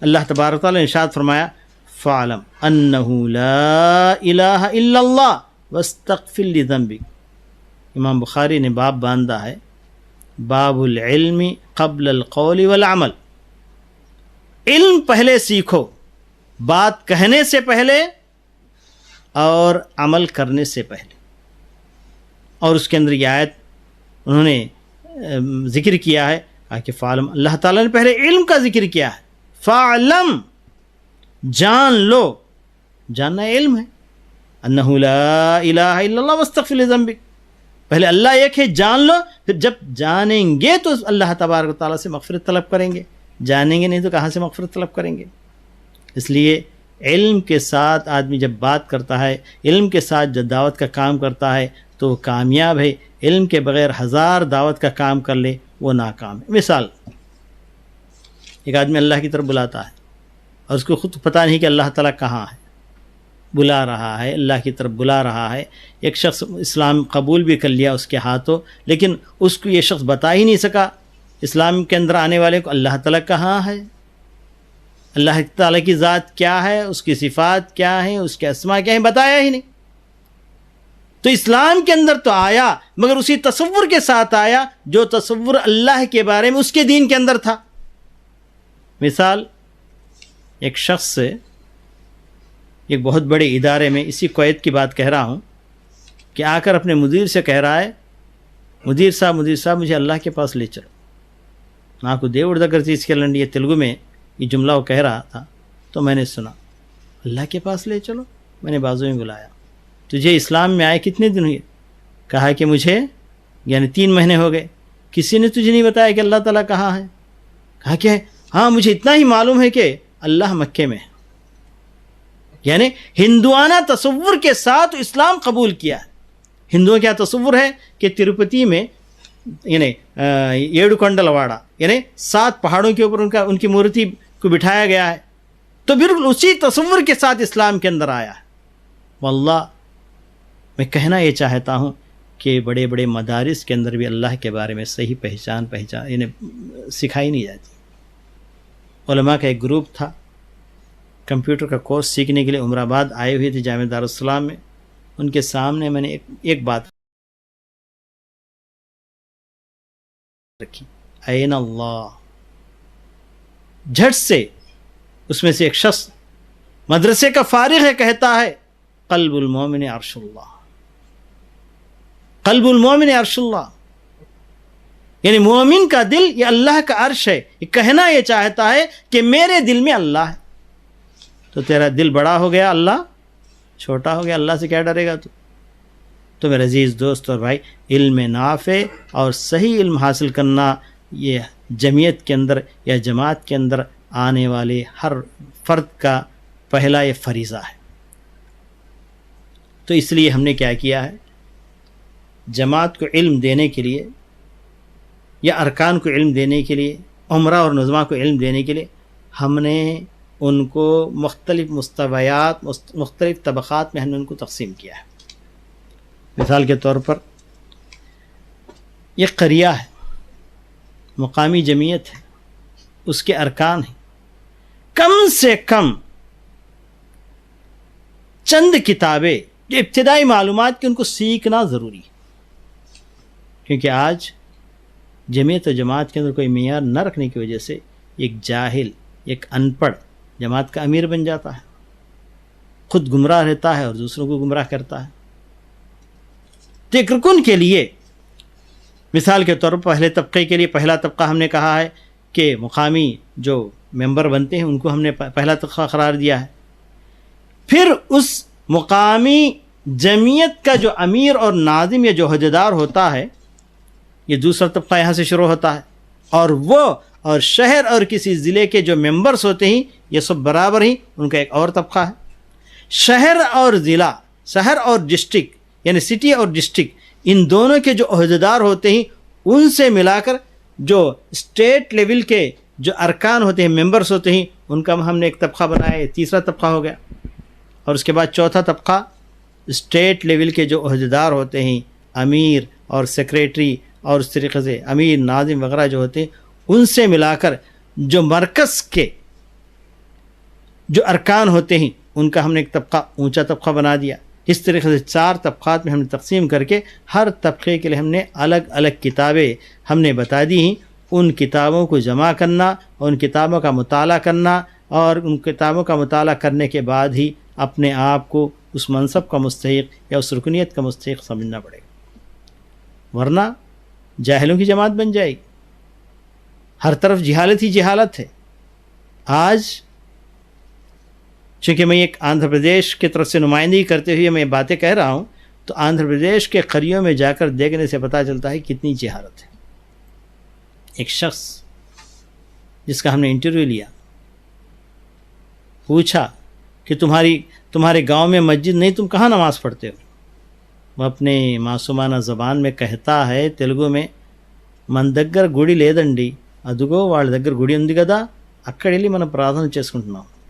اللہ تبارک و تعالی نے ارشاد فرمایا، فَاعْلَمْ أَنَّهُ لَا إِلَٰهَ إِلَّا اللَّهُ وَاسْتَغْفِرْ لِذَنبِكَ۔ امام بخاری نے باب باندھا ہے، باب العلم قبل القول والعمل۔ علم پہلے سیکھو، بات کہنے سے پہلے اور عمل کرنے سے پہلے۔ اور اس کے اندر یہ آیت انہوں نے ذکر کیا ہے کہ فعلم، اللہ تعالیٰ نے پہلے علم کا ذکر کیا ہے، فعلم، جان لو، جاننا علم ہے، انہ لا الہ الا اللہ واستغفر لذنبک، پہلے اللہ ایک ہے جان لو، پھر جب جانیں گے تو اللہ تبارک و تعالیٰ سے مغفرت طلب کریں گے، جانیں گے نہیں تو کہاں سے مغفرت طلب کریں گے؟ اس لیے علم کے ساتھ آدمی جب بات کرتا ہے، علم کے ساتھ جب دعوت کا کام کرتا ہے تو وہ کامیاب ہے، علم کے بغیر 1000 دعوت کا کام کر لے وہ ناکام ہے۔ مثال، ایک آدمی اللہ کی طرف بلاتا ہے اور اس کو خود پتہ نہیں کہ اللہ تعالیٰ کہاں ہے، بلا رہا ہے، اللہ کی طرف بلا رہا ہے۔ ایک شخص اسلام قبول بھی کر لیا اس کے ہاتھوں، لیکن اس کو یہ شخص بتا ہی نہیں سکا اسلام کے اندر آنے والے کو اللہ تعالیٰ کہاں ہے، اللہ تعالیٰ کی ذات کیا ہے، اس کی صفات کیا ہیں، اس کے اسماء کیا ہیں، بتایا ہی نہیں۔ تو اسلام کے اندر تو آیا مگر اسی تصور کے ساتھ آیا جو تصور اللہ کے بارے میں اس کے دین کے اندر تھا۔ مثال، ایک شخص سے ایک بہت بڑے ادارے میں، اسی کویت کی بات کہہ رہا ہوں، کہ آ کر اپنے مدیر سے کہہ رہا ہے، مدیر صاحب مجھے اللہ کے پاس لے چلو۔ నాకు దేవుడి దగ్గర తీసుకెళ్ళండి، یہ تلگو میں یہ جملہ وہ کہہ رہا تھا، تو میں نے سنا اللہ کے پاس لے چلو۔ میں نے بازو میں بلایا، تجھے اسلام میں آئے کتنے دن ہوئے؟ کہا کہ مجھے یعنی 3 مہینے ہو گئے۔ کسی نے تجھے نہیں بتایا کہ اللہ تعالیٰ کہاں ہے؟ کہا کہ ہاں مجھے اتنا ہی معلوم ہے کہ اللہ مکے میں ہے۔ یعنی ہندوانہ تصور کے ساتھ اسلام قبول کیا ہے۔ ہندوؤں کیا تصور ہے کہ تروپتی میں یعنی 7 کنڈلواڑا یعنی 7 پہاڑوں کے اوپر ان کی مورتی کو بٹھایا گیا ہے، تو بالکل اسی تصور کے ساتھ اسلام کے اندر آیا ہے۔ واللہ میں کہنا یہ چاہتا ہوں کہ بڑے بڑے مدارس کے اندر بھی اللہ کے بارے میں صحیح پہچان یعنی سکھائی نہیں جاتی۔ علماء کا ایک گروپ تھا، کمپیوٹر کا کورس سیکھنے کے لیے عمر آباد آئے ہوئے تھے جامعہ دارالسلام میں۔ ان کے سامنے میں نے ایک بات رکھی، این اللہ۔ جھٹ سے اس میں سے ایک شخص مدرسے کا فارغ ہے کہتا ہے قلب المومن عرش اللہ، قلب المومن عرش اللہ، یعنی مومن کا دل یہ اللہ کا عرش ہے۔ یہ کہنا یہ چاہتا ہے کہ میرے دل میں اللہ ہے۔ تو تیرا دل بڑا ہو گیا، اللہ چھوٹا ہو گیا، اللہ سے کیا ڈرے گا تو میرے عزیز دوست اور بھائی، علم نافع اور صحیح علم حاصل کرنا یہ جمعیت کے اندر یا جماعت کے اندر آنے والے ہر فرد کا پہلا یہ فریضہ ہے۔ تو اس لیے ہم نے کیا کیا ہے، جماعت کو علم دینے کے لیے یا ارکان کو علم دینے کے لیے، عمرہ اور نظمہ کو علم دینے کے لیے ہم نے ان کو مختلف مستویات، مختلف طبقات میں ہم نے ان کو تقسیم کیا ہے۔ مثال کے طور پر یہ قریہ ہے، مقامی جمعیت ہے، اس کے ارکان ہیں، کم سے کم چند کتابیں جو ابتدائی معلومات کی ان کو سیکھنا ضروری ہے، کیونکہ آج جمعیت و جماعت کے اندر کوئی معیار نہ رکھنے کی وجہ سے ایک جاہل، ایک ان پڑھ جماعت کا امیر بن جاتا ہے، خود گمراہ رہتا ہے اور دوسروں کو گمراہ کرتا ہے۔ تو ایک رکن کے لیے، مثال کے طور پر پہلے طبقے کے لیے پہلا طبقہ ہم نے کہا ہے کہ مقامی جو ممبر بنتے ہیں ان کو ہم نے پہلا طبقہ قرار دیا ہے۔ پھر اس مقامی جمعیت کا جو امیر اور ناظم یا جو عہدیدار ہوتا ہے، یہ دوسرا طبقہ یہاں سے شروع ہوتا ہے، اور وہ اور شہر اور کسی ضلع کے جو ممبرز ہوتے ہیں یہ سب برابر ہی ان کا ایک اور طبقہ ہے۔ شہر اور ضلع، شہر اور ڈسٹرکٹ یعنی سٹی اور ڈسٹرکٹ، ان دونوں کے جو عہدیدار ہوتے ہیں ان سے ملا کر جو اسٹیٹ لیول کے جو ارکان ہوتے ہیں، ممبرز ہوتے ہیں، ان کا ہم نے ایک طبقہ بنایا ہے، تیسرا طبقہ ہو گیا۔ اور اس کے بعد چوتھا طبقہ اسٹیٹ لیول کے جو عہدیدار ہوتے ہیں، امیر اور سیکریٹری اور اس طریقے سے امیر، ناظم وغیرہ جو ہوتے ہیں، ان سے ملا کر جو مرکز کے جو ارکان ہوتے ہیں ان کا ہم نے ایک طبقہ، اونچا طبقہ بنا دیا۔ اس طریقے سے 4 طبقات میں ہم نے تقسیم کر کے ہر طبقے کے لیے ہم نے الگ الگ کتابیں ہم نے بتا دی ہیں۔ ان کتابوں کو جمع کرنا، ان کتابوں کا مطالعہ کرنا، اور ان کتابوں کا مطالعہ کرنے کے بعد ہی اپنے آپ کو اس منصب کا مستحق یا اس رکنیت کا مستحق سمجھنا پڑے گا، ورنہ جاہلوں کی جماعت بن جائے گی۔ ہر طرف جہالت ہی جہالت ہے۔ آج چونکہ میں ایک آندھرا پردیش کی طرف سے نمائندگی کرتے ہوئے میں باتیں کہہ رہا ہوں، تو آندھرا پردیش کے قریوں میں جا کر دیکھنے سے پتہ چلتا ہے کتنی جہالت ہے۔ ایک شخص جس کا ہم نے انٹرویو لیا، پوچھا کہ تمہارے گاؤں میں مسجد نہیں، تم کہاں نماز پڑھتے ہو؟ وہ اپنے معصومانہ زبان میں کہتا ہے تیلگو میں، మన దగ్గర గుడి లేదండి, అదుగో వాళ్ళ దగ్గర గుడి ఉంది కదా, అక్కడికి వెళ్ళి మనం ప్రార్థన చేసుకుంటున్నాం.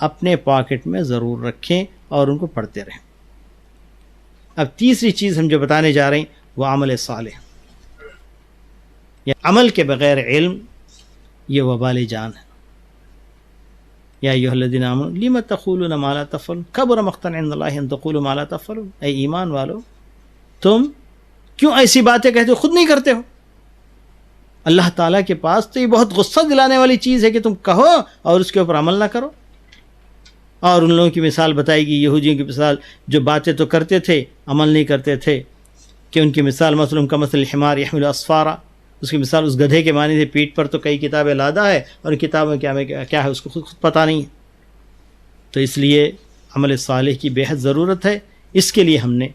اپنے پاکٹ میں ضرور رکھیں اور ان کو پڑھتے رہیں۔ اب تیسری چیز ہم جو بتانے جا رہے ہیں وہ عمل صالح، یا عمل کے بغیر علم یہ وبال جان ہے۔ یا ایھا الذین آمنوا لم تقولون ما لا تفعلون کبر مقتا عند اللہ ان تقولوا ما لا تفعلون، اے ایمان والو تم کیوں ایسی باتیں کہتے ہو خود نہیں کرتے ہو؟ اللہ تعالیٰ کے پاس تو یہ بہت غصہ دلانے والی چیز ہے کہ تم کہو اور اس کے اوپر عمل نہ کرو۔ اور ان لوگوں کی مثال بتائے گی، یہودیوں کی مثال جو باتیں تو کرتے تھے عمل نہیں کرتے تھے، کہ ان کی مثال مثلا کمثل الحمار یحمل اسفارا، اس کی مثال اس گدھے کے معنی سے پیٹھ پر تو کئی کتابیں لادا ہے اور کتابوں کیا ہے اس کو خود پتہ نہیں ہے۔ تو اس لیے عمل صالح کی بے حد ضرورت ہے۔ اس کے لیے ہم نے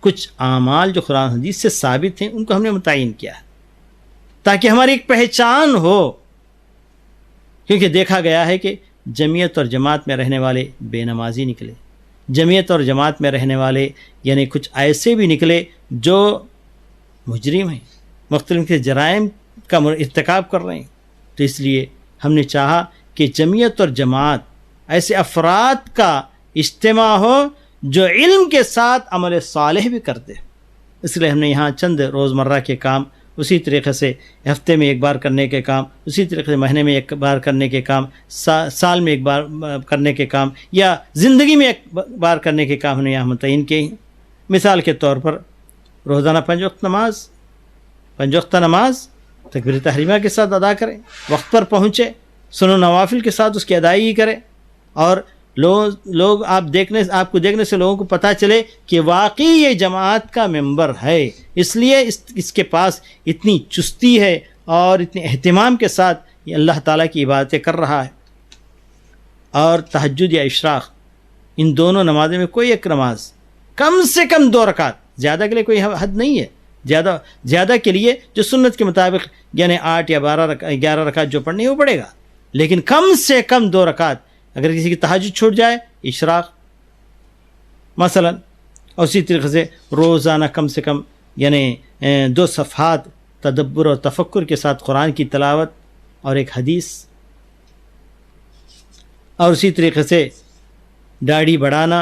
کچھ اعمال جو قرآن حدیث سے ثابت ہیں ان کو ہم نے متعین کیا ہے تاکہ ہماری ایک پہچان ہو، کیونکہ دیکھا گیا ہے کہ جمعیت اور جماعت میں رہنے والے بے نمازی نکلے، جمعیت اور جماعت میں رہنے والے یعنی کچھ ایسے بھی نکلے جو مجرم ہیں، مختلف کے جرائم کا ارتکاب کر رہے ہیں۔ تو اس لیے ہم نے چاہا کہ جمعیت اور جماعت ایسے افراد کا اجتماع ہو جو علم کے ساتھ عمل صالح بھی کرتے ہیں۔ اس لیے ہم نے یہاں چند روزمرہ کے کام، اسی طریقے سے ہفتے میں ایک بار کرنے کے کام، اسی طریقے سے مہینے میں ایک بار کرنے کے کام، سال میں ایک بار کرنے کے کام، یا زندگی میں ایک بار کرنے کے کام ہم نے یہاں متعین کیے ہیں۔ مثال کے طور پر روزانہ 5 وقت نماز تکبیر تحریمہ کے ساتھ ادا کریں، وقت پر پہنچے، سنن نوافل کے ساتھ اس کی ادائیگی کریں، اور لوگ آپ کو دیکھنے سے لوگوں کو پتہ چلے کہ واقعی یہ جماعت کا ممبر ہے، اس لیے اس کے پاس اتنی چستی ہے اور اتنے اہتمام کے ساتھ یہ اللہ تعالیٰ کی عبادتیں کر رہا ہے۔ اور تہجد یا اشراق، ان دونوں نمازوں میں کوئی ایک نماز کم سے کم 2 رکعت، زیادہ کے لیے کوئی حد نہیں ہے، زیادہ کے لیے جو سنت کے مطابق یعنی 8 یا 11 رکعت جو پڑھنی ہے وہ پڑھے گا، لیکن کم سے کم 2 رکعت۔ اگر کسی کی تہجد چھوٹ جائے اشراق مثلا، اور اسی طریقے سے روزانہ کم سے کم یعنی 2 صفحات تدبر اور تفکر کے ساتھ قرآن کی تلاوت اور ایک حدیث، اور اسی طریقے سے داڑھی بڑھانا،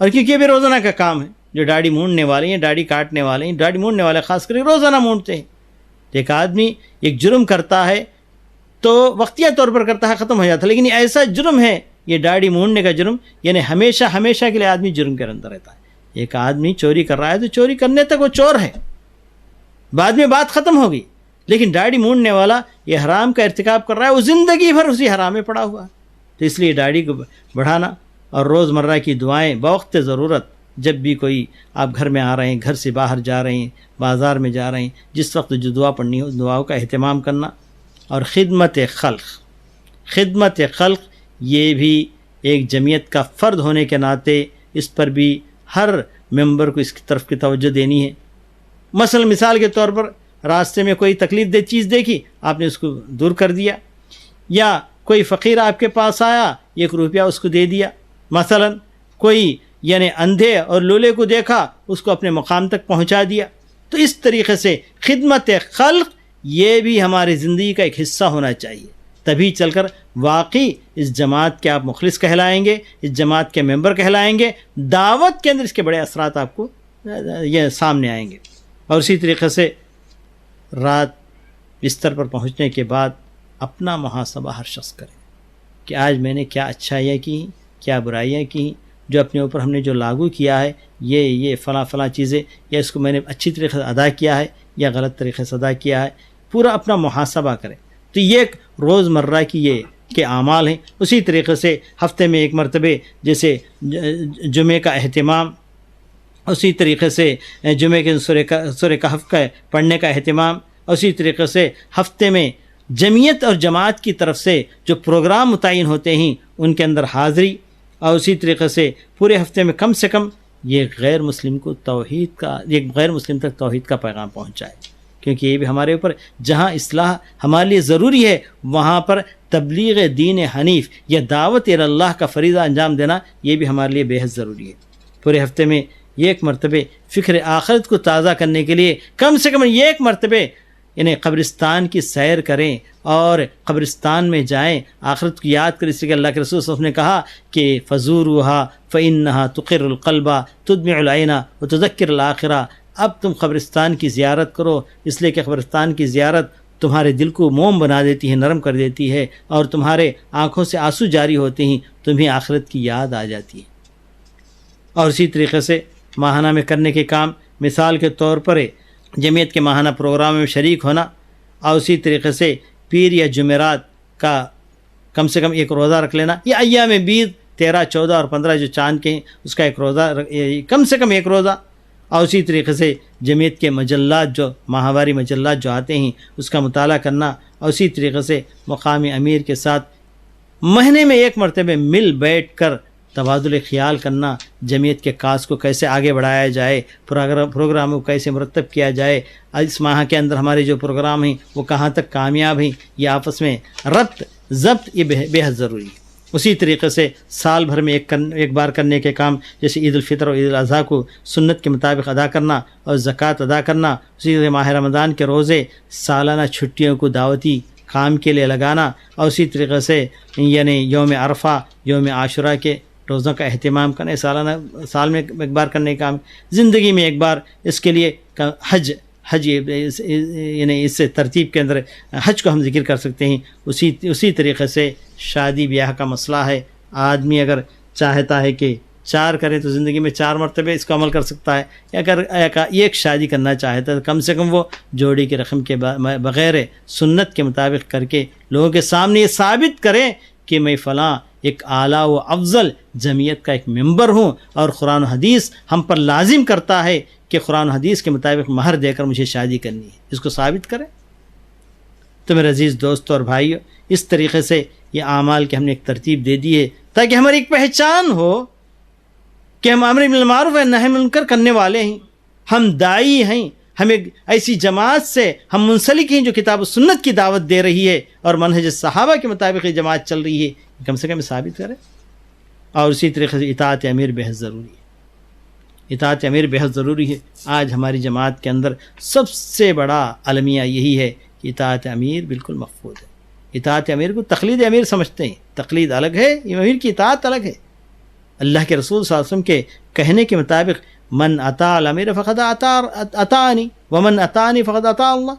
اور کیونکہ یہ بھی روزانہ کا کام ہے، جو داڑھی مونڈنے والے ہیں، داڑھی کاٹنے والے ہیں، داڑھی مونڈنے والے خاص کر کے روزانہ مونڈتے ہیں۔ ایک آدمی ایک جرم کرتا ہے تو وقتیہ طور پر کرتا ہے، ختم ہو جاتا ہے، لیکن یہ ایسا جرم ہے، یہ داڑھی مونڈنے کا جرم، یعنی ہمیشہ کے لیے آدمی جرم کے اندر رہتا ہے۔ ایک آدمی چوری کر رہا ہے تو چوری کرنے تک وہ چور ہے، بعد میں بات ختم ہوگی، لیکن داڑھی مونڈنے والا یہ حرام کا ارتکاب کر رہا ہے، وہ زندگی بھر اسی حرام میں پڑا ہوا ہے۔ تو اس لیے داڑھی کو بڑھانا اور روزمرہ کی دعائیں بوقت ضرورت، جب بھی کوئی آپ گھر میں آ رہے ہیں، گھر سے باہر جا رہے ہیں، بازار میں جا رہے ہیں، جس وقت جو دعا پڑھنی ہو دعاؤں کا اہتمام کرنا۔ اور خدمت خلق یہ بھی ایک جمعیت کا فرد ہونے کے ناطے اس پر بھی ہر ممبر کو اس کی طرف کی توجہ دینی ہے۔ مثال کے طور پر راستے میں کوئی تکلیف دہ چیز دیکھی، آپ نے اس کو دور کر دیا، یا کوئی فقیر آپ کے پاس آیا، 1 روپیہ اس کو دے دیا، مثلا کوئی یعنی اندھے اور لولے کو دیکھا، اس کو اپنے مقام تک پہنچا دیا۔ تو اس طریقے سے خدمت خلق یہ بھی ہماری زندگی کا ایک حصہ ہونا چاہیے، تبھی چل کر واقعی اس جماعت کے آپ مخلص کہلائیں گے، اس جماعت کے ممبر کہلائیں گے، دعوت کے اندر اس کے بڑے اثرات آپ کو یہ سامنے آئیں گے۔ اور اسی طریقے سے رات بستر پر پہنچنے کے بعد اپنا محاسبہ ہر شخص کرے کہ آج میں نے کیا اچھائیاں کی، کیا برائیاں کی، جو اپنے اوپر ہم نے جو لاگو کیا ہے، یہ فلاں چیزیں، یا اس کو میں نے اچھی طریقے سے ادا کیا ہے یا غلط طریقے سے ادا کیا ہے، پورا اپنا محاسبہ کریں۔ تو یہ ایک روزمرہ کی یہ کے اعمال ہیں۔ اسی طریقے سے ہفتے میں 1 مرتبہ جیسے جمعے کا اہتمام، اسی طریقے سے جمعے کے سورہ کہف کا پڑھنے کا اہتمام، اسی طریقے سے ہفتے میں جمعیت اور جماعت کی طرف سے جو پروگرام متعین ہوتے ہیں ان کے اندر حاضری، اور اسی طریقے سے پورے ہفتے میں کم سے کم یہ غیر مسلم تک توحید کا پیغام پہنچائے، کیونکہ یہ بھی ہمارے اوپر جہاں اصلاح ہمارے لیے ضروری ہے وہاں پر تبلیغ دین حنیف یا دعوت اللہ کا فریضہ انجام دینا یہ بھی ہمارے لیے بے حد ضروری ہے۔ پورے ہفتے میں 1 مرتبہ فکر آخرت کو تازہ کرنے کے لیے کم سے کم 1 مرتبہ یعنی قبرستان کی سیر کریں اور قبرستان میں جائیں، آخرت کی یاد کریں، اس لیے کہ اللہ کے رسول صلی اللہ علیہ وسلم نے کہا کہ فزوروها فإنها تقر القلب تدمع العین وتذکر الآخرہ۔ اب تم قبرستان کی زیارت کرو، اس لیے کہ قبرستان کی زیارت تمہارے دل کو موم بنا دیتی ہے، نرم کر دیتی ہے، اور تمہارے آنکھوں سے آنسو جاری ہوتے ہیں، تمہیں آخرت کی یاد آ جاتی ہے۔ اور اسی طریقے سے ماہانہ میں کرنے کے کام، مثال کے طور پر جمعیت کے ماہانہ پروگرام میں شریک ہونا، اور اسی طریقے سے پیر یا جمعرات کا کم سے کم ایک روزہ رکھ لینا، یا ایام بیض 13، 14 اور 15 جو چاند کے ہیں اس کا ایک روزہ، کم سے کم ایک روزہ، اور اسی طریقے سے جمعیت کے مجلات جو ماہواری مجلات جو آتے ہیں اس کا مطالعہ کرنا، اور اسی طریقے سے مقامی امیر کے ساتھ مہینے میں ایک مرتبہ مل بیٹھ کر تبادل خیال کرنا، جمعیت کے کاز کو کیسے آگے بڑھایا جائے، پروگراموں کو کیسے مرتب کیا جائے، اس ماہ کے اندر ہمارے جو پروگرام ہیں وہ کہاں تک کامیاب ہیں، یہ آپس میں ربط ضبط یہ بے حد ضروری ہے۔ اسی طریقے سے سال بھر میں ایک بار کرنے کے کام جیسے عید الفطر اور عید الاضحیٰ کو سنت کے مطابق ادا کرنا اور زکوٰۃ ادا کرنا، اسی طرح ماہ رمضان کے روزے، سالانہ چھٹیوں کو دعوتی کام کے لیے لگانا، اور اسی طریقے سے یعنی یوم عرفہ، یوم عاشورہ کے روزوں کا اہتمام کرنا، سالانہ سال میں ایک بار کرنے کا کام، زندگی میں ایک بار اس کے لیے حج یعنی اس سے ترتیب کے اندر حج کو ہم ذکر کر سکتے ہیں۔ اسی طریقے سے شادی بیاہ کا مسئلہ ہے، آدمی اگر چاہتا ہے کہ 4 کرے تو زندگی میں 4 مرتبہ اس کو عمل کر سکتا ہے، یا اگر ایک شادی کرنا چاہتا ہے تو کم سے کم وہ جوڑی کی رقم کے بغیر سنت کے مطابق کر کے لوگوں کے سامنے یہ ثابت کریں کہ میں فلاں ایک اعلیٰ و افضل جمعیت کا ایک ممبر ہوں، اور قرآن و حدیث ہم پر لازم کرتا ہے کہ قرآن و حدیث کے مطابق مہر دے کر مجھے شادی کرنی ہے، اس کو ثابت کریں۔ تو میرے عزیز دوستو اور بھائیو، اس طریقے سے یہ اعمال کی ہم نے ایک ترتیب دے دی ہے تاکہ ہماری ایک پہچان ہو کہ ہم امر بالمعروف و نہی عن المنکر کرنے والے ہیں، ہم داعی ہیں، ہم ایک ایسی جماعت سے ہم منسلک ہیں جو کتاب و سنت کی دعوت دے رہی ہے اور منہج صحابہ کے مطابق یہ جماعت چل رہی ہے، کم سے کم ثابت کرے۔ اور اسی طریقے سے اطاعت امیر بے حد ضروری ہے، اطاعت امیر بے حد ضروری ہے۔ آج ہماری جماعت کے اندر سب سے بڑا المیہ یہی ہے کہ اطاعت امیر بالکل مفقود ہے۔ اطاعت امیر کو تقلید امیر سمجھتے ہیں، تقلید الگ ہے، امیر کی اطاعت الگ ہے۔ اللہ کے رسول صلی اللہ علیہ وسلم کے کہنے کے مطابق من اطاع الامیر فقد اطاعنی ومن اطاعنی فقد اطاع اللہ،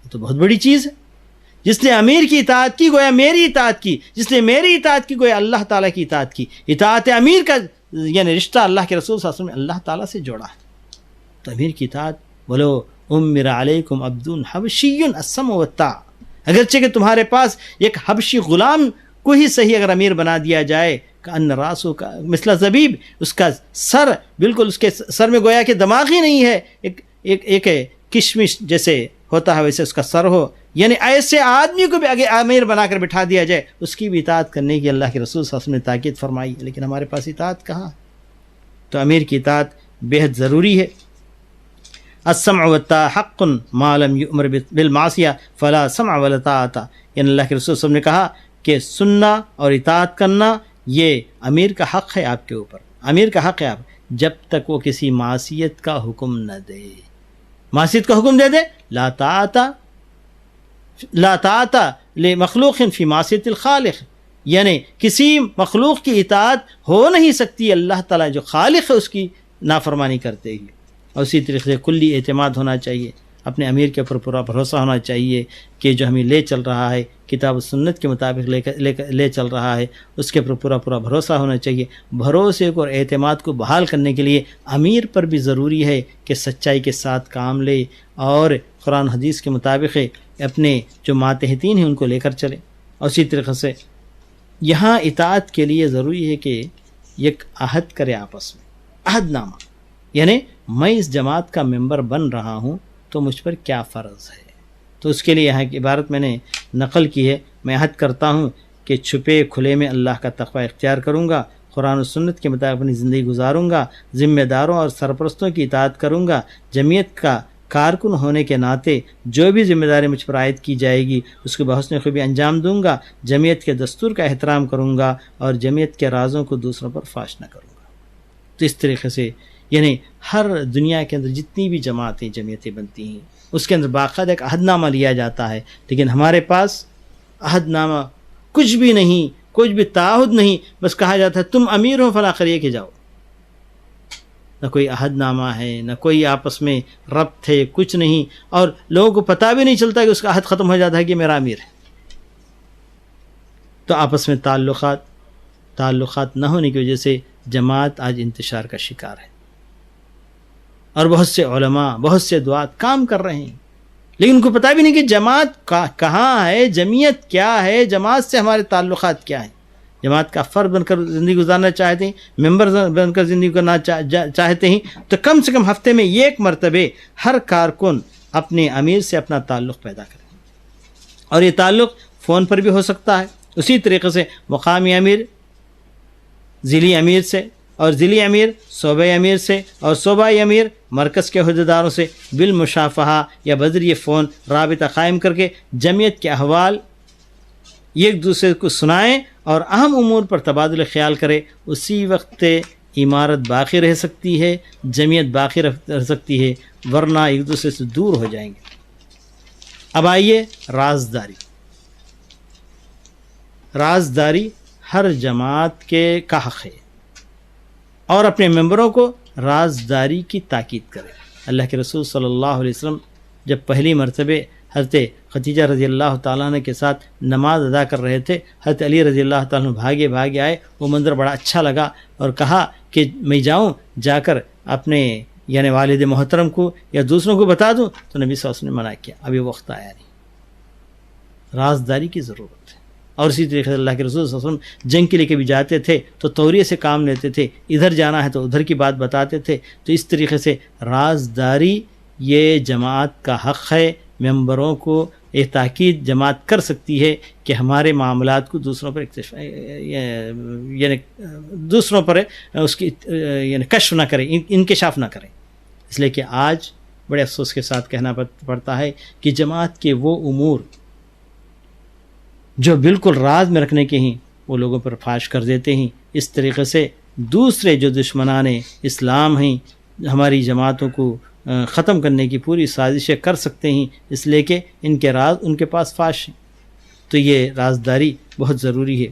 یہ تو بہت بڑی چیز ہے۔ جس نے امیر کی اطاعت کی گویا میری اطاعت کی، جس نے میری اطاعت کی گویا اللہ تعالیٰ کی اطاعت کی۔ اطاعت امیر کا یعنی رشتہ اللہ کے رسول صلی اللہ علیہ وسلم نے اللہ تعالیٰ سے جوڑا ہے۔ تو امیر کی اطاعت، ولو امر علیکم عبد حبشی السمع والطاعہ، اگرچہ کہ تمہارے پاس ایک حبشی غلام کو ہی صحیح اگر امیر بنا دیا جائے، کأن راسو کا مثل زبیب، اس کا سر بالکل اس کے سر میں گویا کہ دماغ ہی نہیں ہے، ایک کشمش جیسے ہوتا ہے ویسے اس کا سر ہو، یعنی ایسے آدمی کو بھی آگے امیر بنا کر بٹھا دیا جائے، اس کی بھی اطاعت کرنے کی اللہ کے رسول صلی اللہ علیہ وسلم نے تاکید فرمائی، لیکن ہمارے پاس اطاعت کہاں؟ تو امیر کی اطاعت بے حد ضروری ہے۔ السمع والطاعہ حق ما لم یؤمر بالمعصیہ فلا سمع ولا طاعۃ، یعنی اللہ کے رسول صلی اللہ علیہ وسلم نے کہا کہ سننا اور اطاعت کرنا یہ امیر کا حق ہے آپ کے اوپر، امیر کا حق ہے آپ، جب تک وہ کسی معصیت کا حکم نہ دے۔ معصیت کا حکم دے دے، لا طاعت لمخلوق فی معصیت الخالق، یعنی کسی مخلوق کی اطاعت ہو نہیں سکتی اللہ تعالیٰ جو خالق ہے اس کی نافرمانی کرتے ہی۔ اور اسی طریقے سے کلی اعتماد ہونا چاہیے، اپنے امیر کے اوپر پورا بھروسہ ہونا چاہیے کہ جو ہمیں لے چل رہا ہے کتاب و سنت کے مطابق لے چل رہا ہے، اس کے اوپر پورا بھروسہ ہونا چاہیے۔ بھروسے کو اور اعتماد کو بحال کرنے کے لیے امیر پر بھی ضروری ہے کہ سچائی کے ساتھ کام لے اور قرآن حدیث کے مطابق اپنے جو ماتحتین ہیں ان کو لے کر چلے۔ اور اسی طریقے سے یہاں اطاعت کے لیے ضروری ہے کہ ایک عہد کرے آپس میں، عہد نامہ، یعنی میں اس جماعت کا ممبر بن رہا ہوں تو مجھ پر کیا فرض ہے۔ تو اس کے لیے یہاں کی عبارت میں نے نقل کی ہے، میں عہد کرتا ہوں کہ چھپے کھلے میں اللہ کا تقوی اختیار کروں گا، قرآن و سنت کے مطابق اپنی زندگی گزاروں گا، ذمہ داروں اور سرپرستوں کی اطاعت کروں گا، جمعیت کا کارکن ہونے کے ناطے جو بھی ذمہ داری مجھ پر عائد کی جائے گی اس کو بحسن خوبی انجام دوں گا، جمعیت کے دستور کا احترام کروں گا اور جمعیت کے رازوں کو دوسروں پر فاش نہ کروں گا۔ تو اس طریقے سے یعنی ہر دنیا کے اندر جتنی بھی جماعتیں جمعیتیں بنتی ہیں اس کے اندر باقاعدہ ایک عہد نامہ لیا جاتا ہے، لیکن ہمارے پاس عہد نامہ کچھ بھی نہیں، کچھ بھی تعہد نہیں، بس کہا جاتا ہے تم امیر ہو فلاں قریے کے جاؤ. نہ کوئی عہد نامہ ہے، نہ کوئی آپس میں ربط ہے، کچھ نہیں، اور لوگوں کو پتہ بھی نہیں چلتا کہ اس کا عہد ختم ہو جاتا ہے کہ میرا امیر ہے. تو آپس میں تعلقات نہ ہونے کی وجہ سے جماعت آج انتشار کا شکار ہے، اور بہت سے علماء، بہت سے دعات کام کر رہے ہیں، لیکن ان کو پتہ بھی نہیں کہ جماعت کہاں ہے، جمعیت کیا ہے، جماعت سے ہمارے تعلقات کیا ہیں. جماعت کا فرد بن کر زندگی گزارنا چاہتے ہیں، ممبر بن کر زندگی کرنا چاہتے ہیں، تو کم سے کم ہفتے میں ایک مرتبہ ہر کارکن اپنے امیر سے اپنا تعلق پیدا کرے. اور یہ تعلق فون پر بھی ہو سکتا ہے، اسی طریقے سے مقامی امیر ضلعی امیر سے، اور ضلعی امیر صوبائی امیر سے، اور صوبائی امیر مرکز کے عہدیداروں سے بالمشافہہ یا بذریعہ فون رابطہ قائم کر کے جمعیت کے احوال ایک دوسرے کو سنائیں اور اہم امور پر تبادلہ خیال کرے. اسی وقت عمارت باقی رہ سکتی ہے، جمعیت باقی رہ سکتی ہے، ورنہ ایک دوسرے سے دور ہو جائیں گے. اب آئیے رازداری ہر جماعت کے کا حق ہے، اور اپنے ممبروں کو رازداری کی تاکید کرے. اللہ کے رسول صلی اللہ علیہ وسلم جب پہلی مرتبہ حضرت خدیجہ رضی اللہ تعالیٰ عنہ کے ساتھ نماز ادا کر رہے تھے، حضرت علی رضی اللہ تعالیٰ عنہ بھاگے آئے. وہ منظر بڑا اچھا لگا اور کہا کہ میں جاؤں، جا کر اپنے یعنی والد محترم کو یا دوسروں کو بتا دوں. تو نبی صلی اللہ علیہ وسلم نے منع کیا، ابھی وقت آیا نہیں. رازداری کی ضرورت ہے. اور اسی طریقے سے اللہ کے رسول صلی اللہ علیہ وسلم جنگ کے لیے کبھی جاتے تھے تو توریے سے کام لیتے تھے، ادھر جانا ہے تو ادھر کی بات بتاتے تھے. تو اس طریقے سے رازداری یہ جماعت کا حق ہے. ممبروں کو یہ تاکید جماعت کر سکتی ہے کہ ہمارے معاملات کو دوسروں پر یعنی دوسروں پر اس کی یعنی کشف نہ کریں، انکشاف نہ کریں. اس لیے کہ آج بڑے افسوس کے ساتھ کہنا پڑتا ہے کہ جماعت کے وہ امور جو بالکل راز میں رکھنے کے ہیں وہ لوگوں پر فاش کر دیتے ہیں. اس طریقے سے دوسرے جو دشمنان اسلام ہیں ہماری جماعتوں کو ختم کرنے کی پوری سازشیں کر سکتے ہیں، اس لیے کہ ان کے راز ان کے پاس فاش ہیں. تو یہ رازداری بہت ضروری ہے.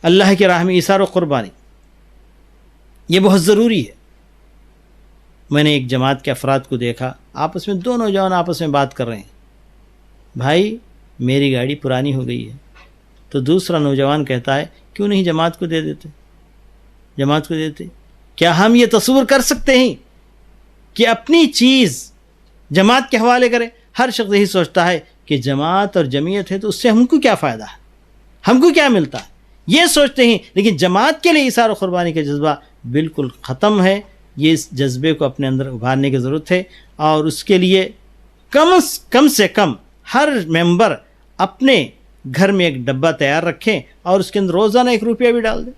اللہ کے راہ میں ایثار و قربانی یہ بہت ضروری ہے. میں نے ایک جماعت کے افراد کو دیکھا، آپس میں دو نوجوان آپس میں بات کر رہے ہیں. بھائی میری گاڑی پرانی ہو گئی ہے. تو دوسرا نوجوان کہتا ہے کیوں نہیں جماعت کو دے دیتے. کیا ہم یہ تصور کر سکتے ہیں کہ اپنی چیز جماعت کے حوالے کرے؟ ہر شخص یہی سوچتا ہے کہ جماعت اور جمعیت ہے تو اس سے ہم کو کیا فائدہ ہے، ہم کو کیا ملتا ہے، یہ سوچتے ہیں. لیکن جماعت کے لیے ایثار و قربانی کا جذبہ بالکل ختم ہے. یہ اس جذبے کو اپنے اندر ابھارنے کی ضرورت ہے، اور اس کے لیے کم سے کم ہر ممبر اپنے گھر میں ایک ڈبہ تیار رکھیں اور اس کے اندر روزانہ 1 روپیہ بھی ڈال دیں.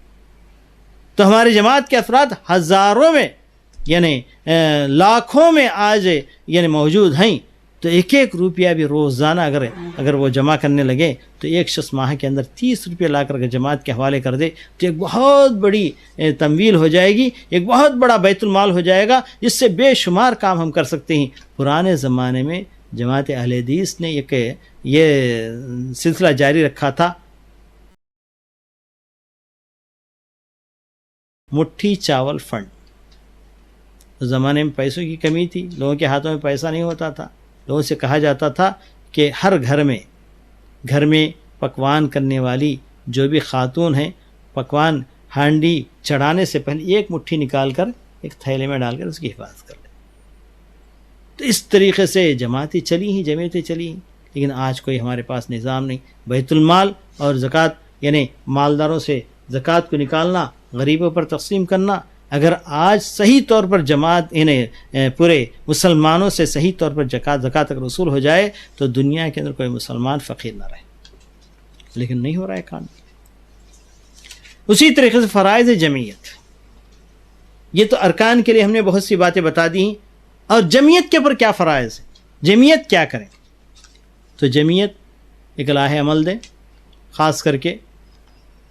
تو ہماری جماعت کے افراد ہزاروں میں یعنی لاکھوں میں آج یعنی موجود ہیں. تو 1 روپیہ بھی روزانہ اگر وہ جمع کرنے لگے تو ایک شخص ماہ کے اندر 30 روپیہ لا کر جماعت کے حوالے کر دے تو ایک بہت بڑی تمویل ہو جائے گی، ایک بہت بڑا بیت المال ہو جائے گا، جس سے بے شمار کام ہم کر سکتے ہیں. پرانے زمانے میں جماعت اہل حدیث نے یہ سلسلہ جاری رکھا تھا. مٹھی چاول فنڈ. اس زمانے میں پیسوں کی کمی تھی، لوگوں کے ہاتھوں میں پیسہ نہیں ہوتا تھا. لوگوں سے کہا جاتا تھا کہ ہر گھر میں پکوان کرنے والی جو بھی خاتون ہیں، پکوان ہانڈی چڑھانے سے پہلے 1 مٹھی نکال کر ایک تھیلے میں ڈال کر اس کی حفاظت کر لیں. تو اس طریقے سے جماعتیں چلی ہیں، جمعیتیں چلی ہیں. لیکن آج کوئی ہمارے پاس نظام نہیں. بیت المال اور زکوٰۃ یعنی مالداروں سے زکوٰۃ کو نکالنا، غریبوں پر تقسیم کرنا، اگر آج صحیح طور پر جماعت پورے مسلمانوں سے صحیح طور پر زکوٰۃ اگر وصول ہو جائے تو دنیا کے اندر کوئی مسلمان فقیر نہ رہے. لیکن نہیں ہو رہا ہے کام. اسی طریقے سے فرائض جمعیت، یہ تو ارکان کے لیے ہم نے بہت سی باتیں بتا دی ہیں. اور جمعیت کے اوپر کیا فرائض ہے، جمعیت کیا کریں؟ تو جمعیت ایک لاہ عمل دیں، خاص کر کے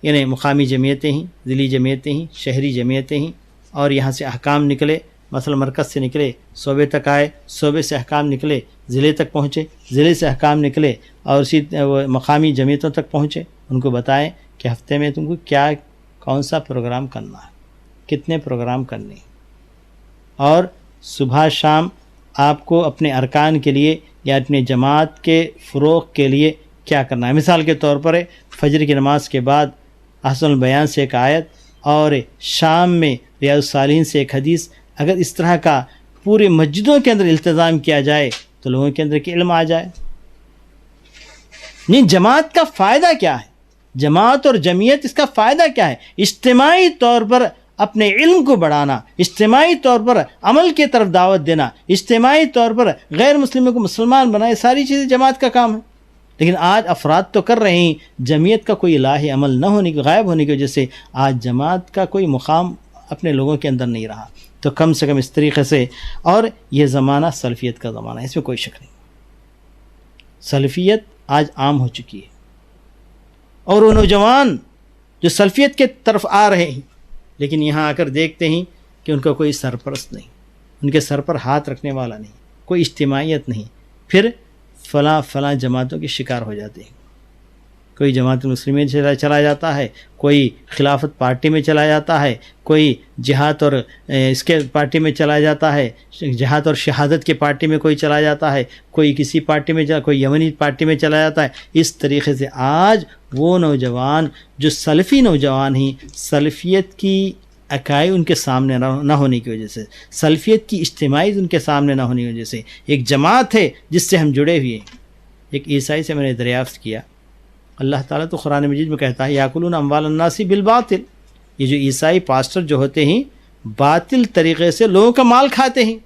یعنی مقامی جمعیتیں ہیں، ضلعی جمعیتیں ہیں، شہری جمعیتیں ہیں، اور یہاں سے احکام نکلے مثلا مرکز سے نکلے صوبے تک آئے، صوبے سے احکام نکلے ضلع تک پہنچے، ضلع سے احکام نکلے اور اسی مقامی جمعیتوں تک پہنچے، ان کو بتائیں کہ ہفتے میں تم کو کون سا پروگرام کرنا ہے، کتنے پروگرام کرنے ہیں، اور صبح شام آپ کو اپنے ارکان کے لیے یا اپنے جماعت کے فروغ کے لیے کیا کرنا ہے۔ مثال کے طور پر فجر کی نماز کے بعد احسن البیان سے ایک آیت اور شام میں ریاض الصالحین سے ایک حدیث، اگر اس طرح کا پورے مسجدوں کے اندر التزام کیا جائے تو لوگوں کے اندر کی علم آ جائے۔ نہیں، جماعت کا فائدہ کیا ہے؟ جماعت اور جمعیت، اس کا فائدہ کیا ہے؟ اجتماعی طور پر اپنے علم کو بڑھانا، اجتماعی طور پر عمل کی طرف دعوت دینا، اجتماعی طور پر غیر مسلموں کو مسلمان بنائے، ساری چیزیں جماعت کا کام ہے۔ لیکن آج افراد تو کر رہے ہیں، جمعیت کا کوئی الہی عمل نہ ہونے کی، غائب ہونے کی وجہ سے آج جماعت کا کوئی مقام اپنے لوگوں کے اندر نہیں رہا۔ تو کم سے کم اس طریقے سے، اور یہ زمانہ سلفیت کا زمانہ ہے، اس میں کوئی شک نہیں، سلفیت آج عام ہو چکی ہے، اور وہ نوجوان جو سلفیت کے طرف آ رہے ہیں لیکن یہاں آ کر دیکھتے ہیں کہ ان کا کوئی سرپرست نہیں، ان کے سر پر ہاتھ رکھنے والا نہیں، کوئی اجتماعیت نہیں، پھر فلاں جماعتوں کے شکار ہو جاتے ہیں۔ کوئی جماعت المسلمین چلا جاتا ہے، کوئی خلافت پارٹی میں چلا جاتا ہے، کوئی جہاد اور اس کے پارٹی میں چلا جاتا ہے، جہاد اور شہادت کے پارٹی میں کوئی چلا جاتا ہے، کوئی کسی پارٹی میں کوئی یمنی پارٹی میں چلا جاتا ہے۔ اس طریقے سے آج وہ نوجوان جو سلفی نوجوان ہیں، سلفیت کی اکائی ان کے سامنے نہ ہونے کی وجہ سے، سلفیت کی اجتماعیت ان کے سامنے نہ ہونے کی وجہ سے، ایک جماعت ہے جس سے ہم جڑے ہوئے ہیں۔ ایک عیسائی سے میں نے دریافت کیا، اللہ تعالیٰ تو قرآن مجید میں کہتا ہے یاکلون اموال الناس بالباطل، یہ جو عیسائی پاسٹر جو ہوتے ہیں باطل طریقے سے لوگوں کا مال کھاتے ہیں۔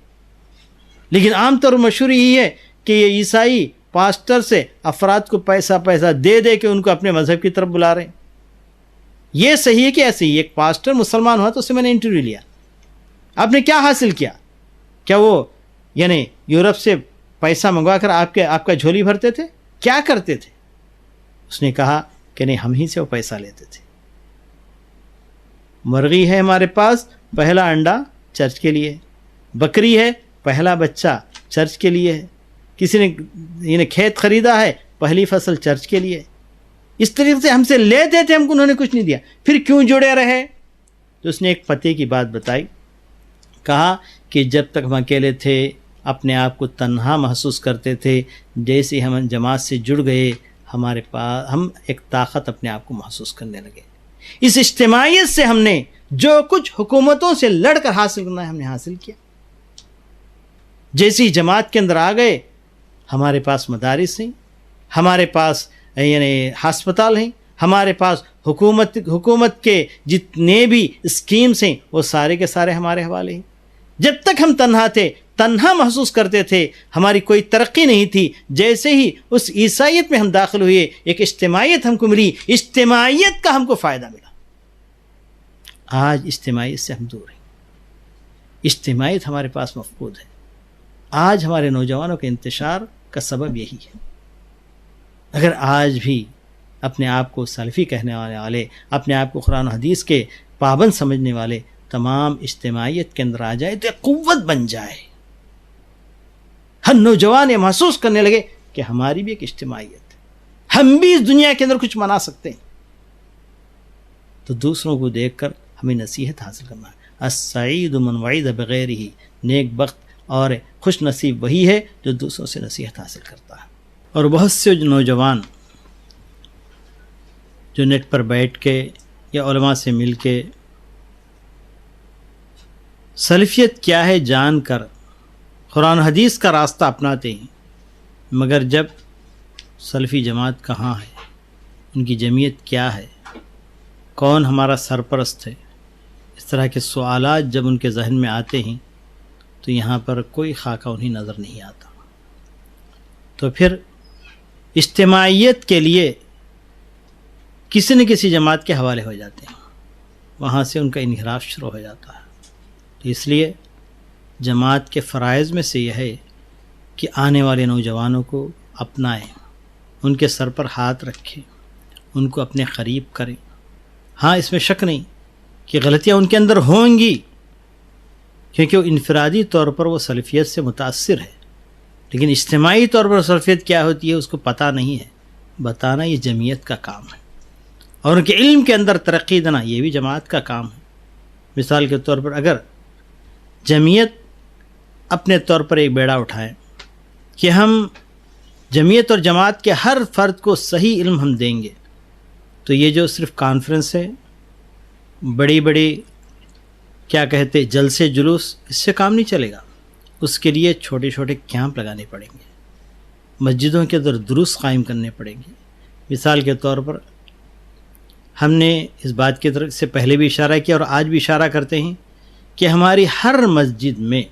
لیکن عام طور مشہور یہی ہے کہ یہ عیسائی پاسٹر سے افراد کو پیسہ دے دے کے ان کو اپنے مذہب کی طرف بلا رہے ہیں۔ یہ صحیح ہے کہ ایسے ہی ایک پاسٹر مسلمان ہوا تو اس سے میں نے انٹرویو لیا، آپ نے کیا حاصل کیا؟ کیا وہ یعنی یورپ سے پیسہ منگوا کر آپ کا جھولی بھرتے تھے؟ کیا کرتے تھے؟ اس نے کہا کہ نہیں، ہم ہی سے وہ پیسہ لیتے تھے۔ مرغی ہے ہمارے پاس، پہلا انڈا چرچ کے لیے، بکری ہے پہلا بچہ چرچ کے لیے ہے، کسی نے کھیت خریدا ہے پہلی فصل چرچ کے لیے۔ اس طریقے سے ہم سے لیتے تھے، ہم کو انہوں نے کچھ نہیں دیا، پھر کیوں جڑے رہے؟ تو اس نے ایک پتے کی بات بتائی، کہا کہ جب تک ہم اکیلے تھے اپنے آپ کو تنہا محسوس کرتے تھے، جیسے ہم جماعت سے جڑ گئے ہمارے پاس ہم ایک طاقت اپنے آپ کو محسوس کرنے لگے۔ اس اجتماعیت سے ہم نے جو کچھ حکومتوں سے لڑ کر حاصل کرنا ہے ہم نے حاصل کیا۔ جیسی جماعت کے اندر آ گئے، ہمارے پاس مدارس ہیں، ہمارے پاس یعنی ہسپتال ہیں، ہمارے پاس حکومت کے جتنے بھی اسکیمز ہیں وہ سارے کے سارے ہمارے حوالے ہیں۔ جب تک ہم تنہا تھے، تنہا محسوس کرتے تھے، ہماری کوئی ترقی نہیں تھی، جیسے ہی اس عیسائیت میں ہم داخل ہوئے ایک اجتماعیت ہم کو ملی، اجتماعیت کا ہم کو فائدہ ملا۔ آج اجتماعیت سے ہم دور ہیں، اجتماعیت ہمارے پاس مفقود ہے۔ آج ہمارے نوجوانوں کے انتشار کا سبب یہی ہے۔ اگر آج بھی اپنے آپ کو سلفی کہنے والے، اپنے آپ کو قرآن و حدیث کے پابند سمجھنے والے تمام اجتماعیت کے اندر آ جائے تو ایک قوت بن جائے، ہم نوجوان یہ محسوس کرنے لگے کہ ہماری بھی ایک اجتماعیت ہے، ہم بھی اس دنیا کے اندر کچھ بنا سکتے ہیں، تو دوسروں کو دیکھ کر ہمیں نصیحت حاصل کرنا ہے۔ السعید من وعد بغیرہ، نیک بخت اور خوش نصیب وہی ہے جو دوسروں سے نصیحت حاصل کرتا ہے۔ اور بہت سے نوجوان جو نیٹ پر بیٹھ کے یا علماء سے مل کے سلفیت کیا ہے جان کر قرآن حدیث کا راستہ اپناتے ہیں، مگر جب سلفی جماعت کہاں ہے، ان کی جمعیت کیا ہے، کون ہمارا سرپرست ہے، اس طرح کے سوالات جب ان کے ذہن میں آتے ہیں تو یہاں پر کوئی خاکہ انہیں نظر نہیں آتا، تو پھر اجتماعیت کے لیے کسی نہ کسی جماعت کے حوالے ہو جاتے ہیں، وہاں سے ان کا انحراف شروع ہو جاتا ہے۔ تو اس لیے جماعت کے فرائض میں سے یہ ہے کہ آنے والے نوجوانوں کو اپنائیں، ان کے سر پر ہاتھ رکھیں، ان کو اپنے قریب کریں۔ ہاں، اس میں شک نہیں کہ غلطیاں ان کے اندر ہوں گی، کیونکہ وہ انفرادی طور پر وہ سلفیت سے متاثر ہے، لیکن اجتماعی طور پر سلفیت کیا ہوتی ہے اس کو پتہ نہیں ہے۔ بتانا یہ جمعیت کا کام ہے، اور ان کے علم کے اندر ترقی دینا یہ بھی جماعت کا کام ہے۔ مثال کے طور پر اگر جمعیت اپنے طور پر ایک بیڑا اٹھائیں کہ ہم جمعیت اور جماعت کے ہر فرد کو صحیح علم ہم دیں گے، تو یہ جو صرف کانفرنس ہے، بڑی بڑی کیا کہتے جلسے جلوس، اس سے کام نہیں چلے گا۔ اس کے لیے چھوٹے چھوٹے کیمپ لگانے پڑیں گے، مسجدوں کے اندر دروس قائم کرنے پڑیں گے۔ مثال کے طور پر ہم نے اس بات کی طرف سے پہلے بھی اشارہ کیا اور آج بھی اشارہ کرتے ہیں کہ ہماری ہر مسجد میں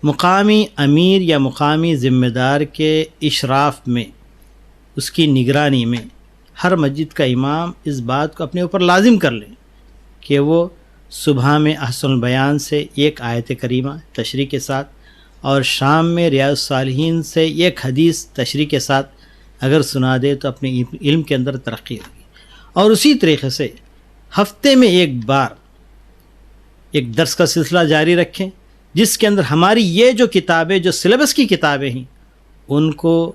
مقامی امیر یا مقامی ذمہ دار کے اشراف میں، اس کی نگرانی میں، ہر مسجد کا امام اس بات کو اپنے اوپر لازم کر لیں کہ وہ صبح میں احسن البیان سے ایک آیت کریمہ تشریح کے ساتھ اور شام میں ریاض الصالحین سے ایک حدیث تشریح کے ساتھ اگر سنا دے تو اپنے علم کے اندر ترقی ہوگی۔ اور اسی طریقے سے ہفتے میں ایک بار ایک درس کا سلسلہ جاری رکھیں، جس کے اندر ہماری یہ جو کتابیں، جو سلیبس کی کتابیں ہیں، ان کو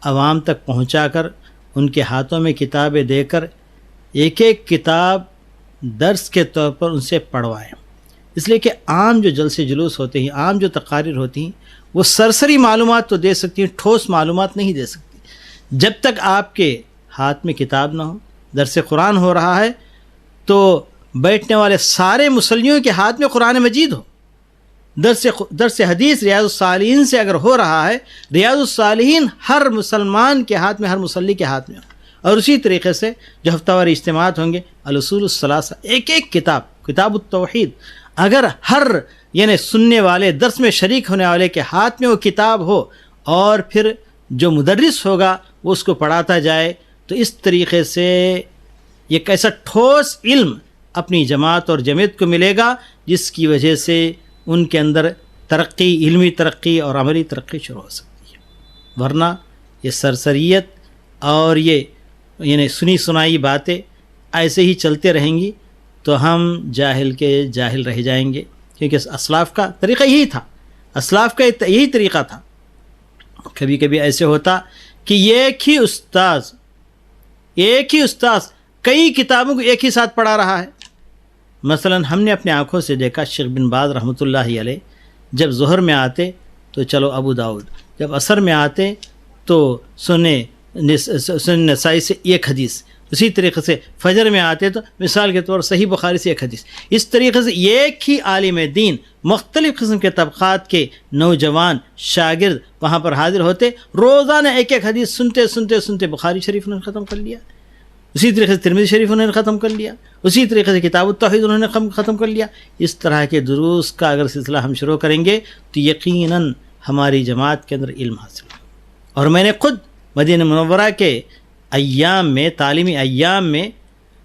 عوام تک پہنچا کر ان کے ہاتھوں میں کتابیں دے کر ایک ایک کتاب درس کے طور پر ان سے پڑھوائیں۔ اس لیے کہ عام جو جلسے جلوس ہوتے ہیں، عام جو تقاریر ہوتی ہیں، وہ سرسری معلومات تو دے سکتی ہیں، ٹھوس معلومات نہیں دے سکتی۔ جب تک آپ کے ہاتھ میں کتاب نہ ہو، درس قرآن ہو رہا ہے تو بیٹھنے والے سارے مصلیوں کے ہاتھ میں قرآن مجید ہو، درس حدیث ریاض الصالحین سے اگر ہو رہا ہے، ریاض الصالحین ہر مسلمان کے ہاتھ میں، ہر مصلی کے ہاتھ میں ہو۔ اور اسی طریقے سے جو ہفتہ وار اجتماعات ہوں گے، الاصول الثلاثہ، ایک ایک کتاب التوحید، اگر ہر یعنی سننے والے، درس میں شریک ہونے والے کے ہاتھ میں وہ کتاب ہو، اور پھر جو مدرس ہوگا وہ اس کو پڑھاتا جائے، تو اس طریقے سے ایک ایسا ٹھوس علم اپنی جماعت اور جمعیت کو ملے گا، جس کی وجہ سے ان کے اندر ترقی، علمی ترقی اور عملی ترقی شروع ہو سکتی ہے۔ ورنہ یہ سرسریت اور یہ یعنی سنی سنائی باتیں ایسے ہی چلتے رہیں گی تو ہم جاہل کے جاہل رہ جائیں گے، کیونکہ اسلاف کا طریقہ یہی تھا، اسلاف کا یہی طریقہ تھا۔ کبھی کبھی ایسے ہوتا کہ ایک ہی استاذ کئی کتابوں کو ایک ہی ساتھ پڑھا رہا ہے۔ مثلا ہم نے اپنے آنکھوں سے دیکھا شیخ بن باز رحمۃ اللہ علیہ جب ظہر میں آتے تو چلو ابو داؤد، جب عصر میں آتے تو سنن نسائی سے ایک حدیث، اسی طریقے سے فجر میں آتے تو مثال کے طور صحیح بخاری سے ایک حدیث۔ اس طریقے سے ایک ہی عالم دین، مختلف قسم کے طبقات کے نوجوان شاگرد وہاں پر حاضر ہوتے، روزانہ ایک ایک حدیث سنتے سنتے سنتے بخاری شریف انہوں نے ختم کر لیا، اسی طریقے سے ترمذی شریف انہوں نے ختم کر لیا، اسی طریقے سے کتاب التوحید انہوں نے ختم کر لیا۔ اس طرح کے دروس کا اگر سلسلہ ہم شروع کریں گے تو یقیناً ہماری جماعت کے اندر علم حاصل ہوگا۔ اور میں نے خود مدینہ منورہ کے ایام میں، تعلیمی ایام میں،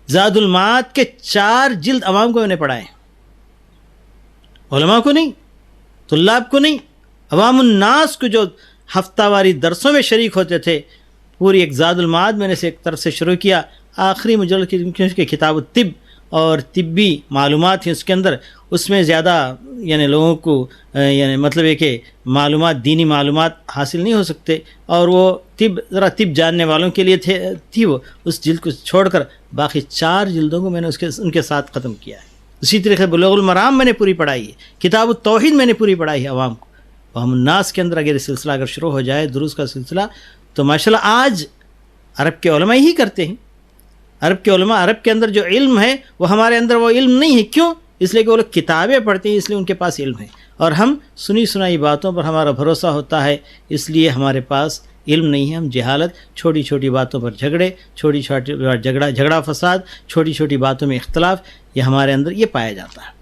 زاد المعاد کے 4 جلد عوام کو میں نے پڑھائے، علماء کو نہیں، طلاب کو نہیں، عوام الناس کو جو ہفتہ واری درسوں میں شریک ہوتے تھے۔ پوری ایک زاد المعاد میں نے سے ایک طرف سے شروع کیا، آخری مجلد کی کتاب الطب اور طبی معلومات ہیں اس کے اندر، اس میں زیادہ یعنی لوگوں کو یعنی مطلب ہے کہ معلومات، دینی معلومات حاصل نہیں ہو سکتے، اور وہ طب جاننے والوں کے لیے تھی وہ، اس جلد کو چھوڑ کر باقی 4 جلدوں کو میں نے ان کے ساتھ ختم کیا ہے۔ اسی طریقے سے بلوغ المرام میں نے پوری پڑھائی ہے، کتاب التوحید میں نے پوری پڑھائی ہے عوام کو۔ ہم الناس کے اندر اگر یہ سلسلہ اگر شروع ہو جائے، دروس کا سلسلہ، تو ماشاءاللہ آج عرب کے علماء ہی کرتے ہیں۔ عرب کے علماء، عرب کے اندر جو علم ہے وہ ہمارے اندر وہ علم نہیں ہے۔ کیوں؟ اس لیے کہ وہ لوگ کتابیں پڑھتے ہیں، اس لیے ان کے پاس علم ہے، اور ہم سنی سنائی باتوں پر ہمارا بھروسہ ہوتا ہے، اس لیے ہمارے پاس علم نہیں ہے۔ ہم جہالت، چھوٹی چھوٹی باتوں پر جھگڑے، چھوٹی چھوٹی جھگڑا فساد، چھوٹی چھوٹی باتوں میں اختلاف، یہ ہمارے اندر یہ پایا جاتا ہے۔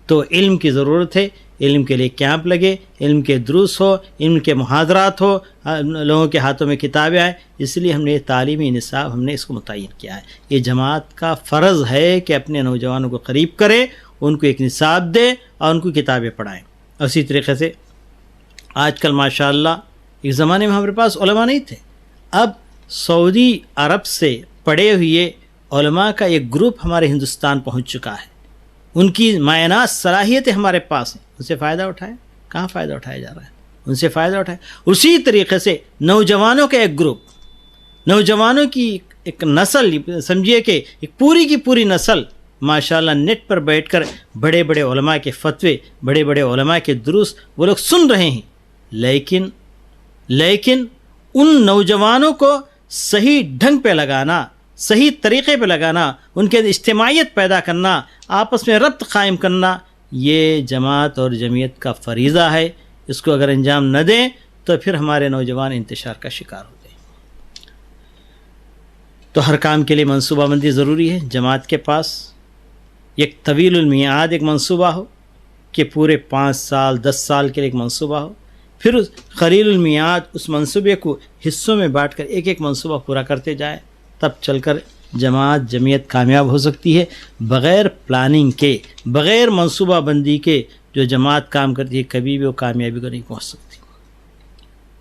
تو علم کی ضرورت ہے، علم کے لیے کیمپ لگے، علم کے دروس ہو، علم کے محاضرات ہو، لوگوں کے ہاتھوں میں کتابیں آئیں۔ اس لیے ہم نے تعلیمی نصاب ہم نے اس کو متعین کیا ہے۔ یہ جماعت کا فرض ہے کہ اپنے نوجوانوں کو قریب کرے، ان کو ایک نصاب دے اور ان کو کتابیں پڑھائیں۔ اسی طریقے سے آج کل ماشاءاللہ، ایک زمانے میں ہمارے پاس علماء نہیں تھے، اب سعودی عرب سے پڑھے ہوئے علماء کا ایک گروپ ہمارے ہندوستان پہنچ چکا ہے، ان کی معناس صلاحیتیں ہمارے پاس ہیں، ان سے فائدہ اٹھائیں. کہاں فائدہ اٹھایا جا رہا ہے؟ ان سے فائدہ اٹھائیں. اسی طریقے سے نوجوانوں کا ایک گروپ، نوجوانوں کی ایک نسل، سمجھیے کہ ایک پوری کی پوری نسل ماشاءاللہ نیٹ پر بیٹھ کر بڑے بڑے علماء کے فتوے، بڑے بڑے علماء کے دروس وہ لوگ سن رہے ہیں، لیکن ان نوجوانوں کو صحیح ڈھنگ پہ لگانا، صحیح طریقے پہ لگانا، ان کے اجتماعیت پیدا کرنا، آپس میں ربط قائم کرنا، یہ جماعت اور جمعیت کا فریضہ ہے. اس کو اگر انجام نہ دیں تو پھر ہمارے نوجوان انتشار کا شکار ہو جائیں. تو ہر کام کے لیے منصوبہ بندی ضروری ہے. جماعت کے پاس ایک طویل المیعاد ایک منصوبہ ہو کہ پورے 5 سال 10 سال کے لیے ایک منصوبہ ہو، پھر اس قلیل المیعاد اس منصوبے کو حصوں میں بانٹ کر ایک ایک منصوبہ پورا کرتے جائیں، تب چل کر جماعت جمعیت کامیاب ہو سکتی ہے. بغیر پلاننگ کے، بغیر منصوبہ بندی کے جو جماعت کام کرتی ہے کبھی بھی وہ کامیابی کو نہیں پہنچ سکتی.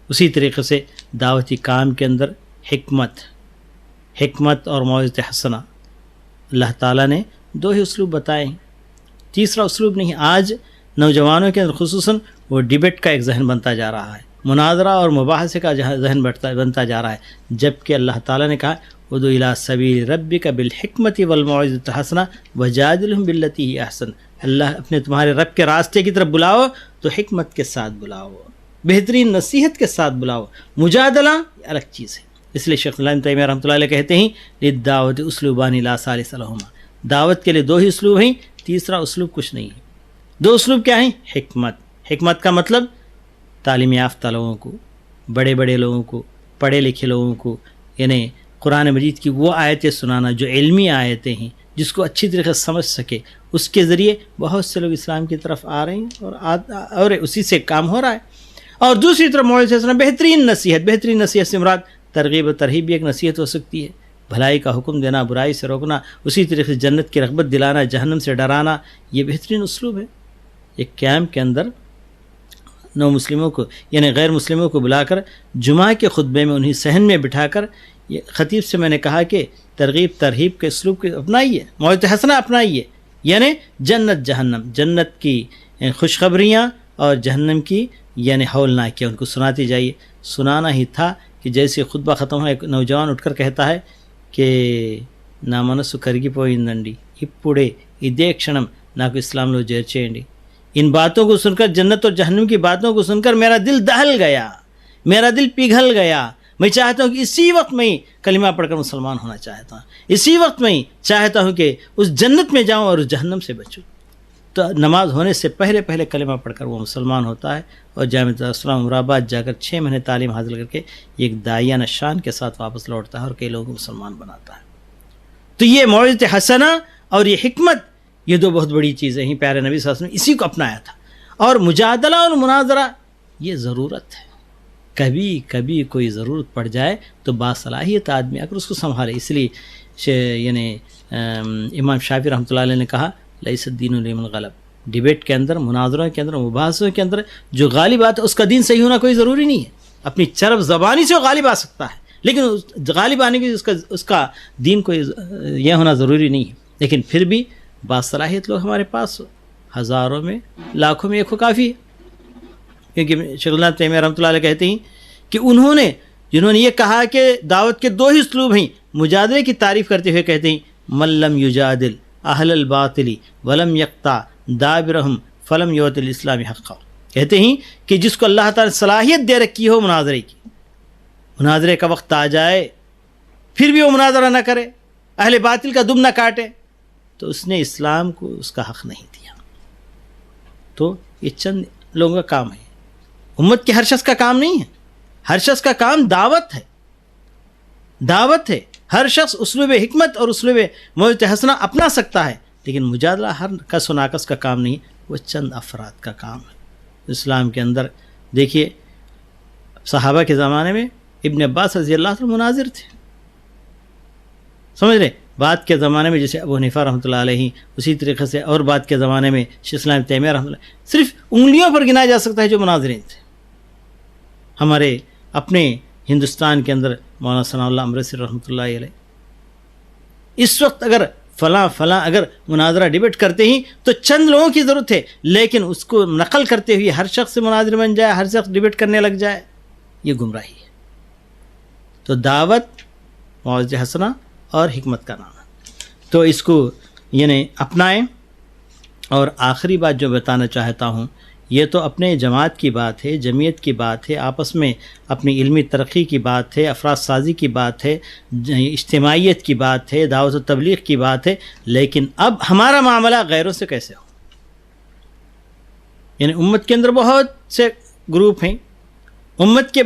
اسی طریقے سے دعوتی کام کے اندر حکمت اور موعظۃ حسنہ، اللہ تعالیٰ نے 2 ہی اسلوب بتائے ہیں، تیسرا اسلوب نہیں. آج نوجوانوں کے اندر خصوصاً وہ ڈیبیٹ کا ایک ذہن بنتا جا رہا ہے، مناظرہ اور مباحثے کا ذہن بنتا جا رہا ہے، جبکہ اللہ تعالیٰ نے کہا ادع الی سبیل ربک بالحکمۃ والموعظۃ الحسنہ وجادلہم باللتی ہی احسن. اللہ اپنے تمہارے رب کے راستے کی طرف بلاؤ تو حکمت کے ساتھ بلاؤ، بہترین نصیحت کے ساتھ بلاؤ. مجادلہ الگ چیز ہے. اس لیے شیخ الاسلام ابن تیمیہ رحمۃ اللہ علیہ کہتے ہیں للدعوۃ اسلوبان لا ثالث لہما. دعوت کے لیے 2 ہی اسلوب ہیں، تیسرا اسلوب کچھ نہیں ہے. 2 اسلوب کیا ہیں؟ حکمت کا مطلب تعلیم یافتہ لوگوں کو، بڑے بڑے لوگوں کو، پڑھے لکھے لوگوں کو، یعنی قرآن مجید کی وہ آیتیں سنانا جو علمی آیتیں ہیں، جس کو اچھی طریقے سے سمجھ سکے. اس کے ذریعے بہت سے لوگ اسلام کی طرف آ رہے ہیں اور اسی سے کام ہو رہا ہے. اور دوسری طرف موعظۃ حسنہ بہترین نصیحت سے مراد ترغیب و ترہیب بھی ایک نصیحت ہو سکتی ہے. بھلائی کا حکم دینا، برائی سے روکنا، اسی طریقے سے جنت کی رغبت دلانا، جہنم سے ڈرانا، یہ بہترین اسلوب ہے. ایک کیمپ کے اندر نو مسلموں کو یعنی غیر مسلموں کو بلا کر جمعہ کے خطبے میں انہیں صحن میں بٹھا کر یہ خطیب سے میں نے کہا کہ ترغیب ترہیب کے اسلوب کو اپنائیے، موعظۃ حسنہ اپنائیے، یعنی جنت جہنم، جنت کی خوشخبریاں اور جہنم کی یعنی ہولناکیاں ان کو سناتی جائیے. سنانا ہی تھا کہ جیسے خطبہ ختم ہو ایک نوجوان اٹھ کر کہتا ہے کہ నా మనసు కరిగిపోయిందండి ఇప్పుడే ఇదే క్షణం నాకు ఇస్లాంలో చేర్చేయండి. ان باتوں کو سن کر، جنت اور جہنم کی باتوں کو سن کر میرا دل دہل گیا، میرا دل پگھل گیا. میں چاہتا ہوں کہ اسی وقت میں کلمہ پڑھ کر مسلمان ہونا چاہتا ہوں، اسی وقت میں چاہتا ہوں کہ اس جنت میں جاؤں اور اس جہنم سے بچوں. تو نماز ہونے سے پہلے کلمہ پڑھ کر وہ مسلمان ہوتا ہے اور جامعہ الاسلام مراباد جا کر 6 مہینے تعلیم حاصل کر کے ایک داعیانہ شان کے ساتھ واپس لوٹتا ہے اور کئی لوگوں کو مسلمان بناتا ہے. تو یہ موعظۃ حسنہ اور یہ حکمت، یہ 2 بہت بڑی چیزیں ہیں. پیارے نبی صلی اللہ علیہ وسلم نے اسی کو اپنایا تھا. اور مجادلہ اور مناظرہ یہ ضرورت ہے، کبھی کوئی ضرورت پڑ جائے تو باصلاحیت آدمی اگر اس کو سنبھالے. اس لیے یعنی امام شافعی رحمۃ اللہ علیہ نے کہا لیس الدین لمن غلب. ڈیبیٹ کے اندر، مناظروں کے اندر، مباحثوں کے اندر جو غالب آتا ہے اس کا دین صحیح ہونا کوئی ضروری نہیں ہے. اپنی چرب زبانی سے وہ غالب آ سکتا ہے، لیکن غالب آنے کی اس کا دین کوئی یہ ہونا ضروری نہیں ہے. لیکن پھر بھی باصلاحیت لوگ ہمارے پاس ہزاروں میں لاکھوں میں ایک ہو کافی ہے. کیونکہ شیخ الاسلام تیمیہ رحمۃ اللہ علیہ کہتے ہیں کہ جنہوں نے یہ کہا کہ دعوت کے 2 ہی اسلوب ہیں، مجادلے کی تعریف کرتے ہوئے کہتے ہیں من لم یجادل اہل الباطل ولم یقطع دابرہم فلم یؤت الاسلام حقا. کہتے ہیں کہ جس کو اللہ تعالی صلاحیت دے رکھی ہو مناظرے کی، مناظرے کا وقت آ جائے پھر بھی وہ مناظرہ نہ کرے، اہل باطل کا دم نہ کاٹے، تو اس نے اسلام کو اس کا حق نہیں دیا. تو یہ چند لوگوں کا کام ہے، امت کے ہر شخص کا کام نہیں ہے. ہر شخص کا کام دعوت ہے. ہر شخص اسلوب حکمت اور اسلوب موعظۃ حسنہ اپنا سکتا ہے، لیکن مجادلہ ہر کس و ناکس کا کام نہیں، وہ چند افراد کا کام ہے. اسلام کے اندر دیکھیے صحابہ کے زمانے میں ابن عباس رضی اللہ عنہ مناظر تھے، سمجھ رہے. بعد کے زمانے میں جیسے ابو حنیفہ رحمۃ اللہ علیہ، اسی طریقے سے اور بعد کے زمانے میں شیخ الاسلام تیمیہ رحمۃ اللہ، صرف انگلیوں پر گنایا جا سکتا ہے جو مناظرین تھے. ہمارے اپنے ہندوستان کے اندر مولانا ثناء اللہ امرتسری رحمۃ اللہ علیہ اس وقت اگر فلاں فلاں اگر مناظرہ ڈیبیٹ کرتے ہی تو چند لوگوں کی ضرورت ہے، لیکن اس کو نقل کرتے ہوئے ہر شخص سے مناظر بن جائے، ہر شخص ڈیبیٹ کرنے لگ جائے، یہ گمراہی ہے۔ تو دعوت موعظہ حسنہ اور حکمت کا نام ہے، تو اس کو یعنی اپنائیں۔ اور آخری بات جو بتانا چاہتا ہوں، یہ تو اپنے جماعت کی بات ہے، جمعیت کی بات ہے، آپس میں اپنی علمی ترقی کی بات ہے، افراد سازی کی بات ہے، اجتماعیت کی بات ہے، دعوت و تبلیغ کی بات ہے، لیکن اب ہمارا معاملہ غیروں سے کیسے ہو؟ یعنی امت کے اندر بہت سے گروپ ہیں، امت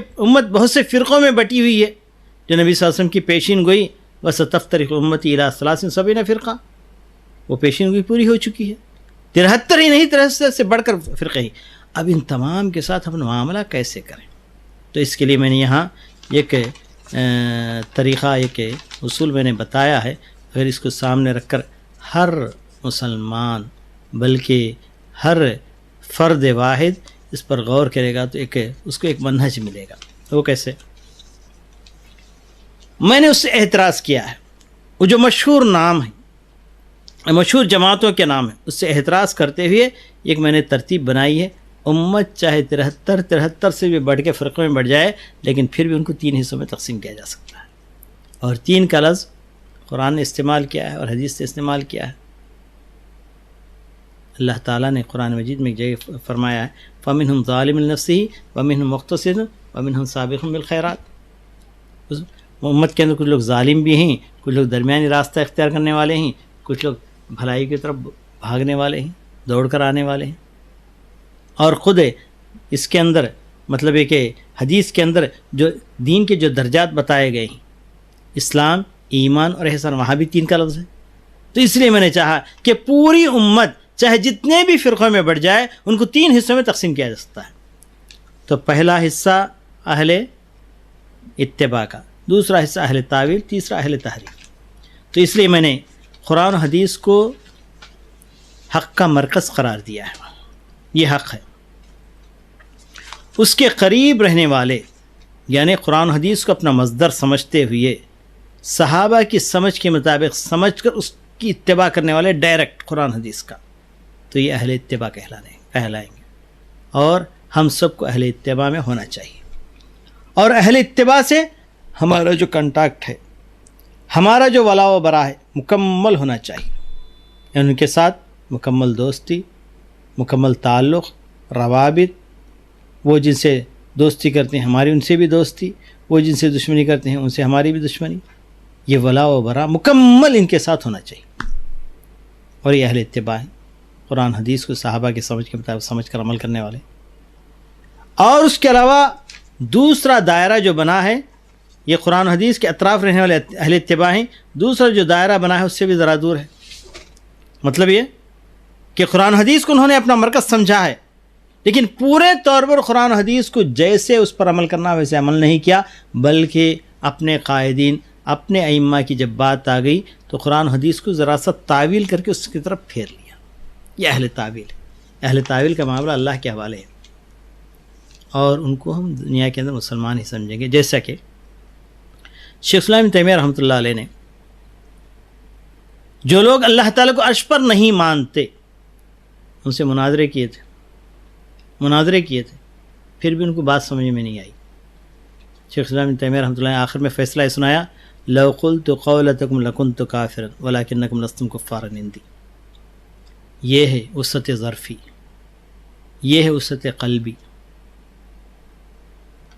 بہت سے فرقوں میں بٹی ہوئی ہے، جو نبی صلی اللہ علیہ وسلم کی پیشین گوئی وَسَتَفْتَرِقُ أُمَّتِي إِلَىٰ 73 فرقہ، وہ پیشین گوئی پوری ہو چکی ہے، 73 ہی نہیں، 73 سے بڑھ کر فرقے ہی۔ اب ان تمام کے ساتھ اپنا معاملہ کیسے کریں؟ تو اس کے لیے میں نے یہاں ایک طریقہ، ایک اصول میں نے بتایا ہے، اگر اس کو سامنے رکھ کر ہر مسلمان بلکہ ہر فرد واحد اس پر غور کرے گا تو اس کو ایک منہج ملے گا۔ وہ کیسے؟ میں نے اس سے اعتراض کیا ہے، وہ جو مشہور نام ہے، مشہور جماعتوں کے نام ہیں، اس سے احتراز کرتے ہوئے ایک میں نے ترتیب بنائی ہے۔ امت چاہے 73 سے بھی بڑھ کے فرقوں میں بڑھ جائے، لیکن پھر بھی ان کو 3 حصوں میں تقسیم کیا جا سکتا ہے، اور 3 کا لفظ قرآن نے استعمال کیا ہے اور حدیث سے استعمال کیا ہے۔ اللہ تعالیٰ نے قرآن مجید میں ایک جگہ فرمایا ہے فَمِنْهُمْ ظَالِمٌ لِنَفْسِهِ وَمِنْهُمْ مُقْتَصِدٌ وَمِنْهُمْ سَابِقٌ بِالْخَيْرَاتِ۔ امت کے اندر کچھ لوگ ظالم بھی ہیں، کچھ لوگ درمیانی راستہ اختیار کرنے والے ہیں، کچھ لوگ بھلائی کی طرف بھاگنے والے ہیں، دوڑ کر آنے والے ہیں۔ اور خود اس کے اندر مطلب ہے کہ حدیث کے اندر جو دین کے جو درجات بتائے گئے ہیں، اسلام، ایمان اور احسان، وہاں بھی 3 کا لفظ ہے۔ تو اس لیے میں نے چاہا کہ پوری امت چاہے جتنے بھی فرقوں میں بڑھ جائے، ان کو 3 حصوں میں تقسیم کیا جا سکتا ہے۔ تو پہلا حصہ اہل اتباع کا، دوسرا حصہ اہل تاویل، تیسرا اہل تحریف۔ تو اس لیے میں نے قرآن و حدیث کو حق کا مرکز قرار دیا ہے، یہ حق ہے۔ اس کے قریب رہنے والے یعنی قرآن و حدیث کو اپنا مصدر سمجھتے ہوئے صحابہ کی سمجھ کے مطابق سمجھ کر اس کی اتباع کرنے والے ڈائریکٹ قرآن حدیث کا، تو یہ اہل اتباع کہلائیں گے، اور ہم سب کو اہل اتباع میں ہونا چاہیے۔ اور اہل اتباع سے ہمارا جو کنٹیکٹ ہے، ہمارا جو ولا و برا ہے، مکمل ہونا چاہیے، یعنی ان کے ساتھ مکمل دوستی، مکمل تعلق، روابط، وہ جن سے دوستی کرتے ہیں ہماری ان سے بھی دوستی، وہ جن سے دشمنی کرتے ہیں ان سے ہماری بھی دشمنی، یہ ولا و برا مکمل ان کے ساتھ ہونا چاہیے، اور یہ اہل اتباع ہیں، قرآن حدیث کو صحابہ کے سمجھ کے مطابق سمجھ کر عمل کرنے والے۔ اور اس کے علاوہ دوسرا دائرہ جو بنا ہے، یہ قرآن حدیث کے اطراف رہنے والے اہل اتباع ہیں، دوسرا جو دائرہ بنا ہے اس سے بھی ذرا دور ہے۔ مطلب یہ کہ قرآن حدیث کو انہوں نے اپنا مرکز سمجھا ہے، لیکن پورے طور پر قرآن حدیث کو جیسے اس پر عمل کرنا ویسے عمل نہیں کیا، بلکہ اپنے قائدین، اپنے ائمہ کی جب بات آ گئی تو قرآن حدیث کو ذرا سا تعویل کر کے اس کی طرف پھیر لیا۔ یہ اہل تعویل ہے۔ اہل تعویل کا معاملہ اللہ کے حوالے ہے، اور ان کو ہم دنیا کے اندر مسلمان ہی سمجھیں گے۔ جیسا کہ شیخ الاسلام ابن تیمیہ رحمۃ اللہ علیہ نے، جو لوگ اللہ تعالیٰ کو عرش پر نہیں مانتے ان سے مناظرے کیے تھے، پھر بھی ان کو بات سمجھ میں نہیں آئی۔ شیخ الاسلام ابن تیمیہ رحمۃ اللہ نے آخر میں فیصلہ سنایا، لو قلت قولتکم لکنت کافرا ولکنکم لستم کفارا عندی۔ یہ ہے وسعت ظرفی، یہ ہے وسعت قلبی،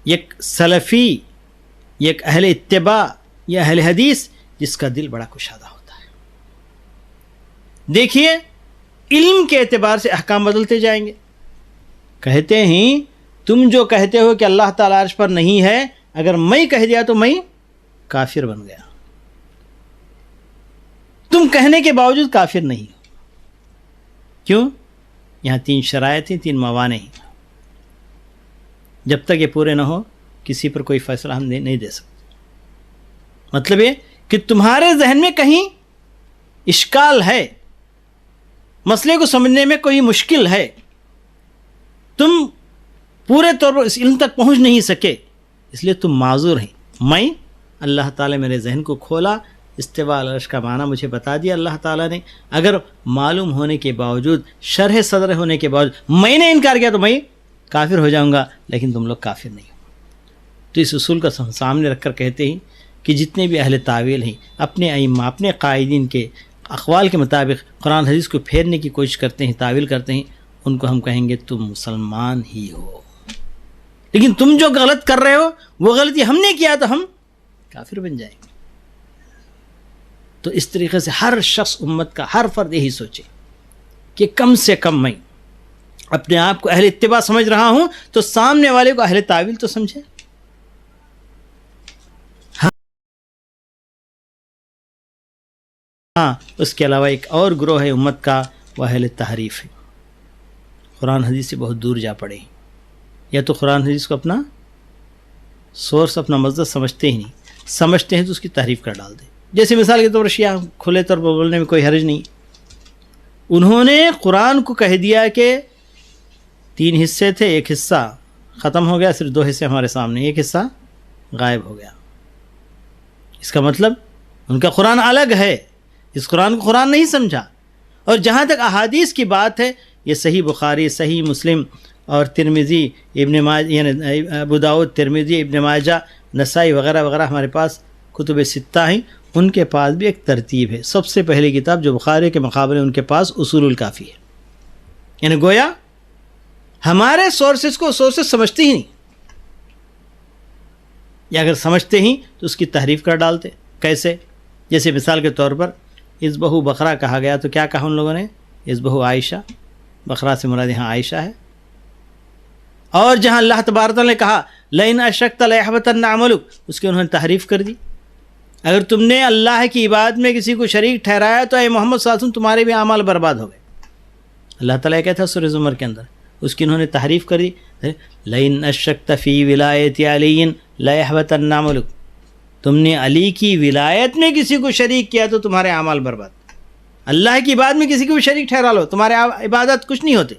ایک سلفی، ایک اہل اتباع یا اہل حدیث جس کا دل بڑا کشادہ ہوتا ہے۔ دیکھیے علم کے اعتبار سے احکام بدلتے جائیں گے۔ کہتے ہیں تم جو کہتے ہو کہ اللہ تعالیٰ عرش پر نہیں ہے، اگر میں کہہ دیا تو میں کافر بن گیا، تم کہنے کے باوجود کافر نہیں ہو۔ کیوں؟ یہاں 3 شرائط ہیں، 3 موانع ہیں، جب تک یہ پورے نہ ہو کسی پر کوئی فیصلہ ہم نہیں دے سکتے۔ مطلب یہ کہ تمہارے ذہن میں کہیں اشکال ہے، مسئلے کو سمجھنے میں کوئی مشکل ہے، تم پورے طور پر اس علم تک پہنچ نہیں سکے، اس لیے تم معذور ہیں۔ میں اللہ تعالیٰ میرے ذہن کو کھولا، استواء علی العرش کا معنی مجھے بتا دیا اللہ تعالیٰ نے. اگر معلوم ہونے کے باوجود، شرح صدر ہونے کے باوجود میں نے انکار کیا تو میں کافر ہو جاؤں گا، لیکن تم لوگ کافر نہیں ہو. تو اس اصول کا سامنے رکھ کر کہتے ہیں کہ جتنے بھی اہل تعویل ہیں اپنے ائمہ، اپنے قائدین کے اقوال کے مطابق قرآن حدیث کو پھیرنے کی کوشش کرتے ہیں، تعویل کرتے ہیں، ان کو ہم کہیں گے تم مسلمان ہی ہو، لیکن تم جو غلط کر رہے ہو وہ غلطی ہم نے کیا تو ہم کافر بن جائیں گے. تو اس طریقے سے ہر شخص، امت کا ہر فرد یہی سوچے کہ کم سے کم میں اپنے آپ کو اہل اتباع سمجھ رہا ہوں تو سامنے والے کو اہل تعویل تو سمجھے. ہاں، اس کے علاوہ ایک اور گروہ ہے امت کا، وہ اہل تحریف ہے. قرآن حدیث سے بہت دور جا پڑے ہیں، یا تو قرآن حدیث کو اپنا سورس، اپنا مصدر سمجھتے ہی نہیں، سمجھتے ہیں تو اس کی تحریف کر ڈال دیں. جیسے مثال کے طور پر شیعہ، کھلے طور پر بولنے میں کوئی حرج نہیں. انہوں نے قرآن کو کہہ دیا کہ 3 حصے تھے، ایک حصہ ختم ہو گیا، صرف 2 حصے ہمارے سامنے، ایک حصہ غائب ہو گیا. اس کا مطلب ان کا قرآن الگ ہے، اس قرآن کو قرآن نہیں سمجھا. اور جہاں تک احادیث کی بات ہے، یہ صحیح بخاری، صحیح مسلم اور ترمذی، ابن ماجہ، یعنی ابو داؤد، ترمذی، ابن ماجہ، نسائی وغیرہ وغیرہ ہمارے پاس کتب ستہ ہیں. ان کے پاس بھی ایک ترتیب ہے. سب سے پہلی کتاب جو بخاری کے مقابلے ان کے پاس اصول الکافی ہے. یعنی گویا ہمارے سورسز کو سورسز سمجھتے ہی نہیں، یا اگر سمجھتے ہی تو اس کی تحریف کر ڈالتے. کیسے؟ جیسے مثال کے طور پر اذبحوا بقرہ کہا گیا تو کیا کہا ان لوگوں نے؟ اذبحوا عائشہ، بقرہ سے مراد یہاں عائشہ ہے. اور جہاں اللہ تبارک تعالیٰ نے کہا لئن اشرکت لیحبطن عملک، اس کی انہوں نے تحریف کر دی. اگر تم نے اللہ کی عبادت میں کسی کو شریک ٹھہرایا تو اے محمد صلی اللہ علیہ وسلم تمہارے بھی اعمال برباد ہو گئے. اللہ تعالیٰ کہتا ہے سورہ زمر کے اندر، اس کی انہوں نے تحریف کر دی. لئن اشرکت فی ولایت علی لیحبطن عملک، تم نے علی کی ولایت میں کسی کو شریک کیا تو تمہارے اعمال برباد. اللہ کی عبادت میں کسی کو بھی شریک ٹھہرا لو، تمہارے عبادت کچھ نہیں ہوتے،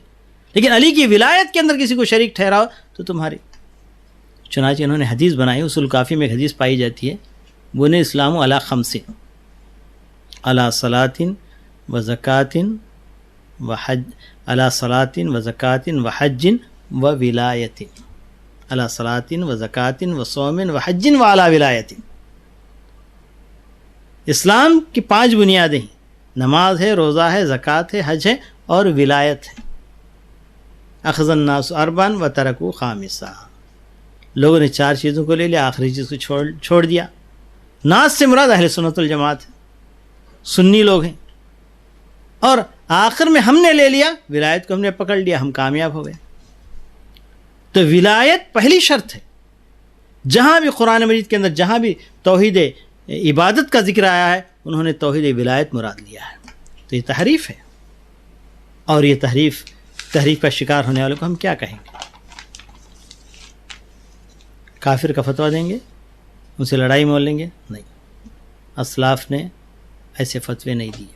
لیکن علی کی ولایت کے اندر کسی کو شریک ٹھہراؤ تو تمہاری. چنانچہ انہوں نے حدیث بنائی، اصول کافی میں ایک حدیث پائی جاتی ہے، بنی اسلام علی 5 علی صلاۃ و زکوٰۃ و حج، علی صلاۃ و زکوٰۃ و حج و ولایۃ، علی صلاۃ و زکوٰۃ و صوم و حج و علی ولایۃ. اسلام کی 5 بنیادیں ہیں، نماز ہے، روزہ ہے، زکوٰۃ ہے، حج ہے اور ولایت ہے. اخذ الناس 4 و ترکوا 5، لوگوں نے 4 چیزوں کو لے لیا، آخری چیز کو چھوڑ دیا. ناس سے مراد اہل سنت الجماعت ہے، سنی لوگ ہیں. اور آخر میں ہم نے لے لیا، ولایت کو ہم نے پکڑ لیا، ہم کامیاب ہو گئے. تو ولایت پہلی شرط ہے. جہاں بھی قرآن مجید کے اندر جہاں بھی توحید عبادت کا ذکر آیا ہے، انہوں نے توحید ولایت مراد لیا ہے. تو یہ تحریف ہے، اور یہ تحریف کا شکار ہونے والوں کو ہم کیا کہیں گے؟ کافر کا فتویٰ دیں گے؟ ان سے لڑائی مول لیں گے؟ نہیں. اسلاف نے ایسے فتوے نہیں دیے.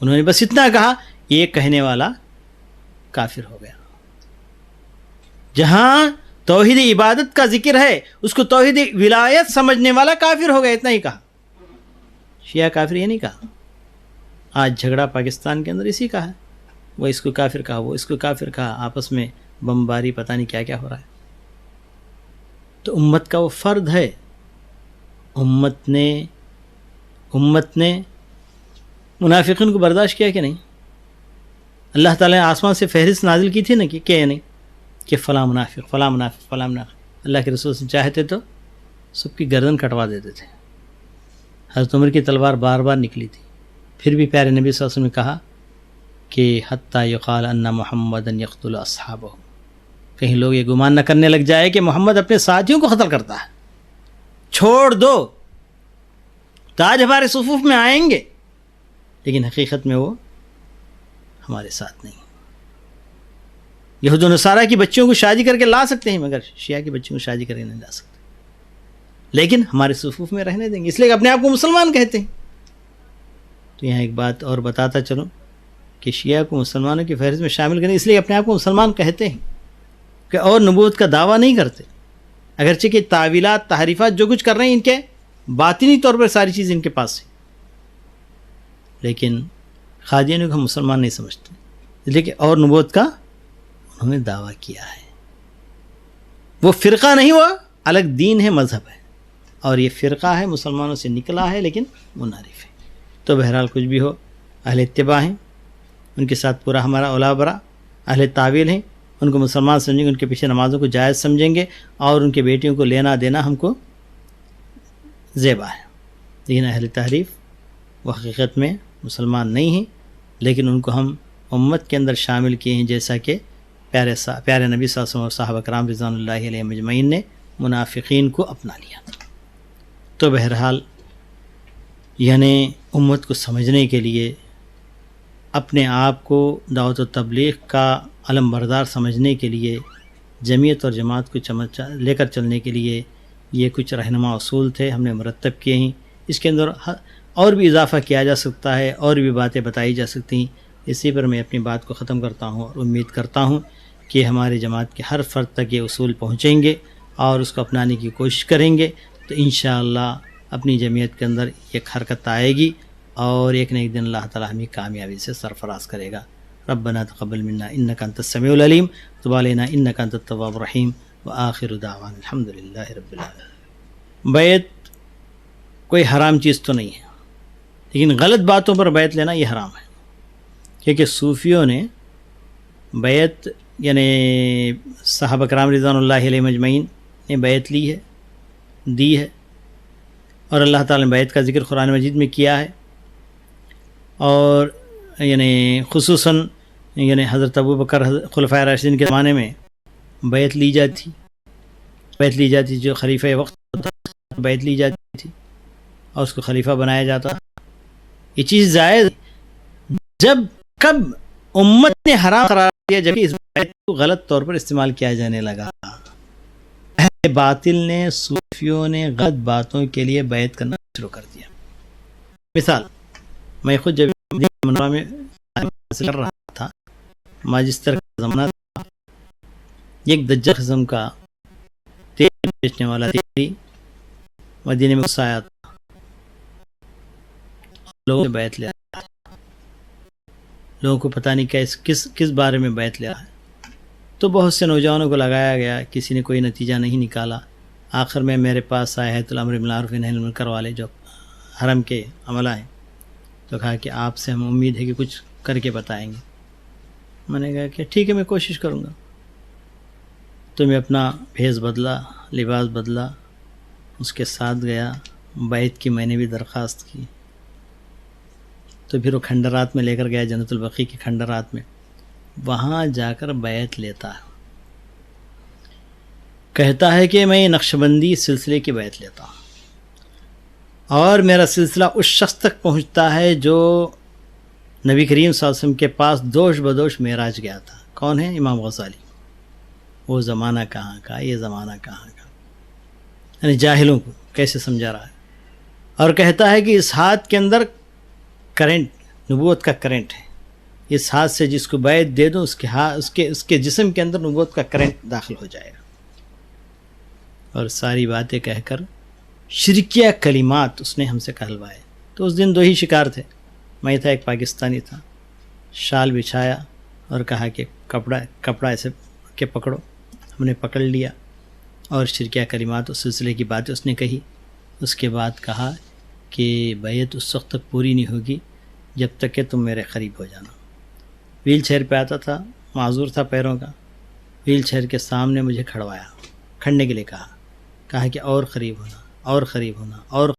انہوں نے بس اتنا کہا یہ کہنے والا کافر ہو گیا. جہاں توحید عبادت کا ذکر ہے اس کو توحید ولایت سمجھنے والا کافر ہو گیا، اتنا ہی کہا. شیعہ کافر یہ نہیں کہا. آج جھگڑا پاکستان کے اندر اسی کا ہے، وہ اس کو کافر کہا، وہ اس کو کافر کہا، آپس میں بمباری، پتہ نہیں کیا کیا ہو رہا ہے. تو امت کا وہ فرد ہے. امت نے منافقین کو برداشت کیا کہ نہیں؟ اللہ تعالیٰ نے آسمان سے فہرست نازل کی تھی نا کہ نہیں کہ فلاں منافق، فلاں منافق، فلاں منافق. اللہ کے رسول سے چاہتے تو سب کی گردن کٹوا دیتے تھے. حضرت عمر کی تلوار بار بار نکلی تھی، پھر بھی پیارے نبی صلی اللہ علیہ وسلم نے کہا کہ حتیٰ یقال ان محمدا یقتل اصحابہ، کہیں لوگ یہ گمان نہ کرنے لگ جائے کہ محمد اپنے ساتھیوں کو قتل کرتا ہے. چھوڑ دو، تاج ہمارے صفوف میں آئیں گے لیکن حقیقت میں وہ ہمارے ساتھ نہیں. یہود و نصارہ کی بچیوں کو شادی کر کے لا سکتے ہیں، مگر شیعہ کی بچیوں کو شادی کر کے نہیں لا سکتے، لیکن ہمارے صفوف میں رہنے دیں گے، اس لیے اپنے آپ کو مسلمان کہتے ہیں. تو یہاں ایک بات اور بتاتا چلوں کہ شیعہ کو مسلمانوں کی فہرست میں شامل کریں، اس لیے اپنے آپ کو مسلمان کہتے ہیں کہ اور نبوت کا دعویٰ نہیں کرتے، اگرچہ کہ تعویلات، تحریفات جو کچھ کر رہے ہیں ان کے باطنی طور پر ساری چیز ان کے پاس ہے، لیکن قادیانیوں کو ہم مسلمان نہیں سمجھتے، لیکن اور نبوت کا انہوں نے دعویٰ کیا ہے۔ وہ فرقہ نہیں ہوا، الگ دین ہے، مذہب ہے، اور یہ فرقہ ہے مسلمانوں سے نکلا ہے لیکن منحرف ہے۔ تو بہرحال کچھ بھی ہو، اہل اتباع ہیں، ان کے ساتھ پورا ہمارا اولا برا، اہل تعویل ہیں، ان کو مسلمان سمجھیں گے، ان کے پیچھے نمازوں کو جائز سمجھیں گے، اور ان کے بیٹیوں کو لینا دینا ہم کو زیبا ہے۔ لیکن اہل تحریف وہ حقیقت میں مسلمان نہیں ہیں، لیکن ان کو ہم امت کے اندر شامل کیے ہیں، جیسا کہ پیارے نبی صلی اللہ علیہ وسلم اور صحابہ کرام رضوان اللہ علیہ مجمعین نے منافقین کو اپنا لیا۔ تو بہرحال یعنی امت کو سمجھنے کے لیے، اپنے آپ کو دعوت و تبلیغ کا علم بردار سمجھنے کے لیے، جمعیت اور جماعت کو لے کر چلنے کے لیے یہ کچھ رہنما اصول تھے، ہم نے مرتب کیے ہیں۔ اس کے اندر اور بھی اضافہ کیا جا سکتا ہے، اور بھی باتیں بتائی جا سکتی ہیں۔ اسی پر میں اپنی بات کو ختم کرتا ہوں اور امید کرتا ہوں کہ ہمارے جماعت کے ہر فرد تک یہ اصول پہنچیں گے اور اس کو اپنانے کی کوشش کریں گے، تو انشاءاللہ اپنی جمعیت کے اندر ایک حرکت آئے گی، اور ایک نہ ایک دن اللہ تعالیٰ ہمیں کامیابی سے سرفراز کرے گا۔ ربنا تقبل منا انک انت السمیع العلیم وتب علینا انک انت التواب الرحیم وآخر دعوانا الحمدللہ رب العالمین۔ بیعت کوئی حرام چیز تو نہیں ہے، لیکن غلط باتوں پر بیعت لینا یہ حرام ہے، کیونکہ صوفیوں نے بیعت یعنی صحابہ کرام رضوان اللہ علیہ مجمعین نے بیعت لی ہے، دی ہے، اور اللہ تعالیٰ نے بیعت کا ذکر قرآن مجید میں کیا ہے، اور یعنی خصوصاً یعنی حضرت ابو بکر خلفائے راشدین کے زمانے میں بیعت لی جاتی جو خلیفہ وقت ہوتا بیعت لی جاتی تھی اور اس کو خلیفہ بنایا جاتا۔ یہ چیز جائز کب امت نے حرام قرار دیا، جبکہ اس بیعت کو غلط طور پر استعمال کیا جانے لگا۔ اہل باطل نے، صوفیوں نے غلط باتوں کے لیے بیعت کرنا شروع کر دیا۔ مثال، میں خود جب منورہ میں کر رہا تھا، ماجسٹر کا زمانہ تھا، ایک دجال قسم کا تیل بیچنے والا تیری مدینے میں آیا تھا، لوگوں نے بیعت لیا، لوگوں کو پتہ نہیں کس بارے میں بیعت لیا ہے، تو بہت سے نوجوانوں کو لگایا گیا، کسی نے کوئی نتیجہ نہیں نکالا۔ آخر میں میرے پاس آئے حیات الامر بالمعروف نہی عن المنکر والے جو حرم کے عملہ ہیں، تو کہا کہ آپ سے ہم امید ہے کہ کچھ کر کے بتائیں گے۔ میں نے کہا کہ ٹھیک ہے، میں کوشش کروں گا۔ تو میں اپنا بھیس بدلا، لباس بدلا، اس کے ساتھ گیا، بیعت کی میں نے بھی درخواست کی۔ تو پھر وہ کھنڈرات میں لے کر گیا، جنت البقیع کے کھنڈرات میں، وہاں جا کر بیعت لیتا ہے، کہتا ہے کہ میں نقشبندی سلسلے کی بیعت لیتا ہوں، اور میرا سلسلہ اس شخص تک پہنچتا ہے جو نبی کریم صلی اللہ علیہ وسلم کے پاس دوش بدوش معراج گیا تھا۔ کون ہے؟ امام غزالی۔ وہ زمانہ کہاں کا، یہ زمانہ کہاں کا، یعنی جاہلوں کو کیسے سمجھا رہا ہے، اور کہتا ہے کہ اس ہاتھ کے اندر کرنٹ، نبوت کا کرنٹ ہے، اس ہاتھ سے جس کو بیعت دے دوں اس کے جسم کے اندر نبوت کا کرنٹ داخل ہو جائے گا، اور ساری باتیں کہہ کر شرکیہ کلمات اس نے ہم سے کہلوائے۔ تو اس دن دو ہی شکار تھے، میں تھا، ایک پاکستانی تھا۔ شال بچھایا اور کہا کہ کپڑا ایسے کہ پکڑو، ہم نے پکڑ لیا، اور شرکیہ کلمات اس سلسلے کی باتیں اس نے کہی۔ اس کے بعد کہا کہ بیعت اس وقت تک پوری نہیں ہوگی جب تک کہ تم میرے قریب ہو جانا۔ ویل چیئر پہ آتا تھا، معذور تھا پیروں کا، ویل چیئر کے سامنے مجھے کھڑوایا، کھڑنے کے لیے کہا کہ اور قریب ہونا، اور قریب ہونا، اور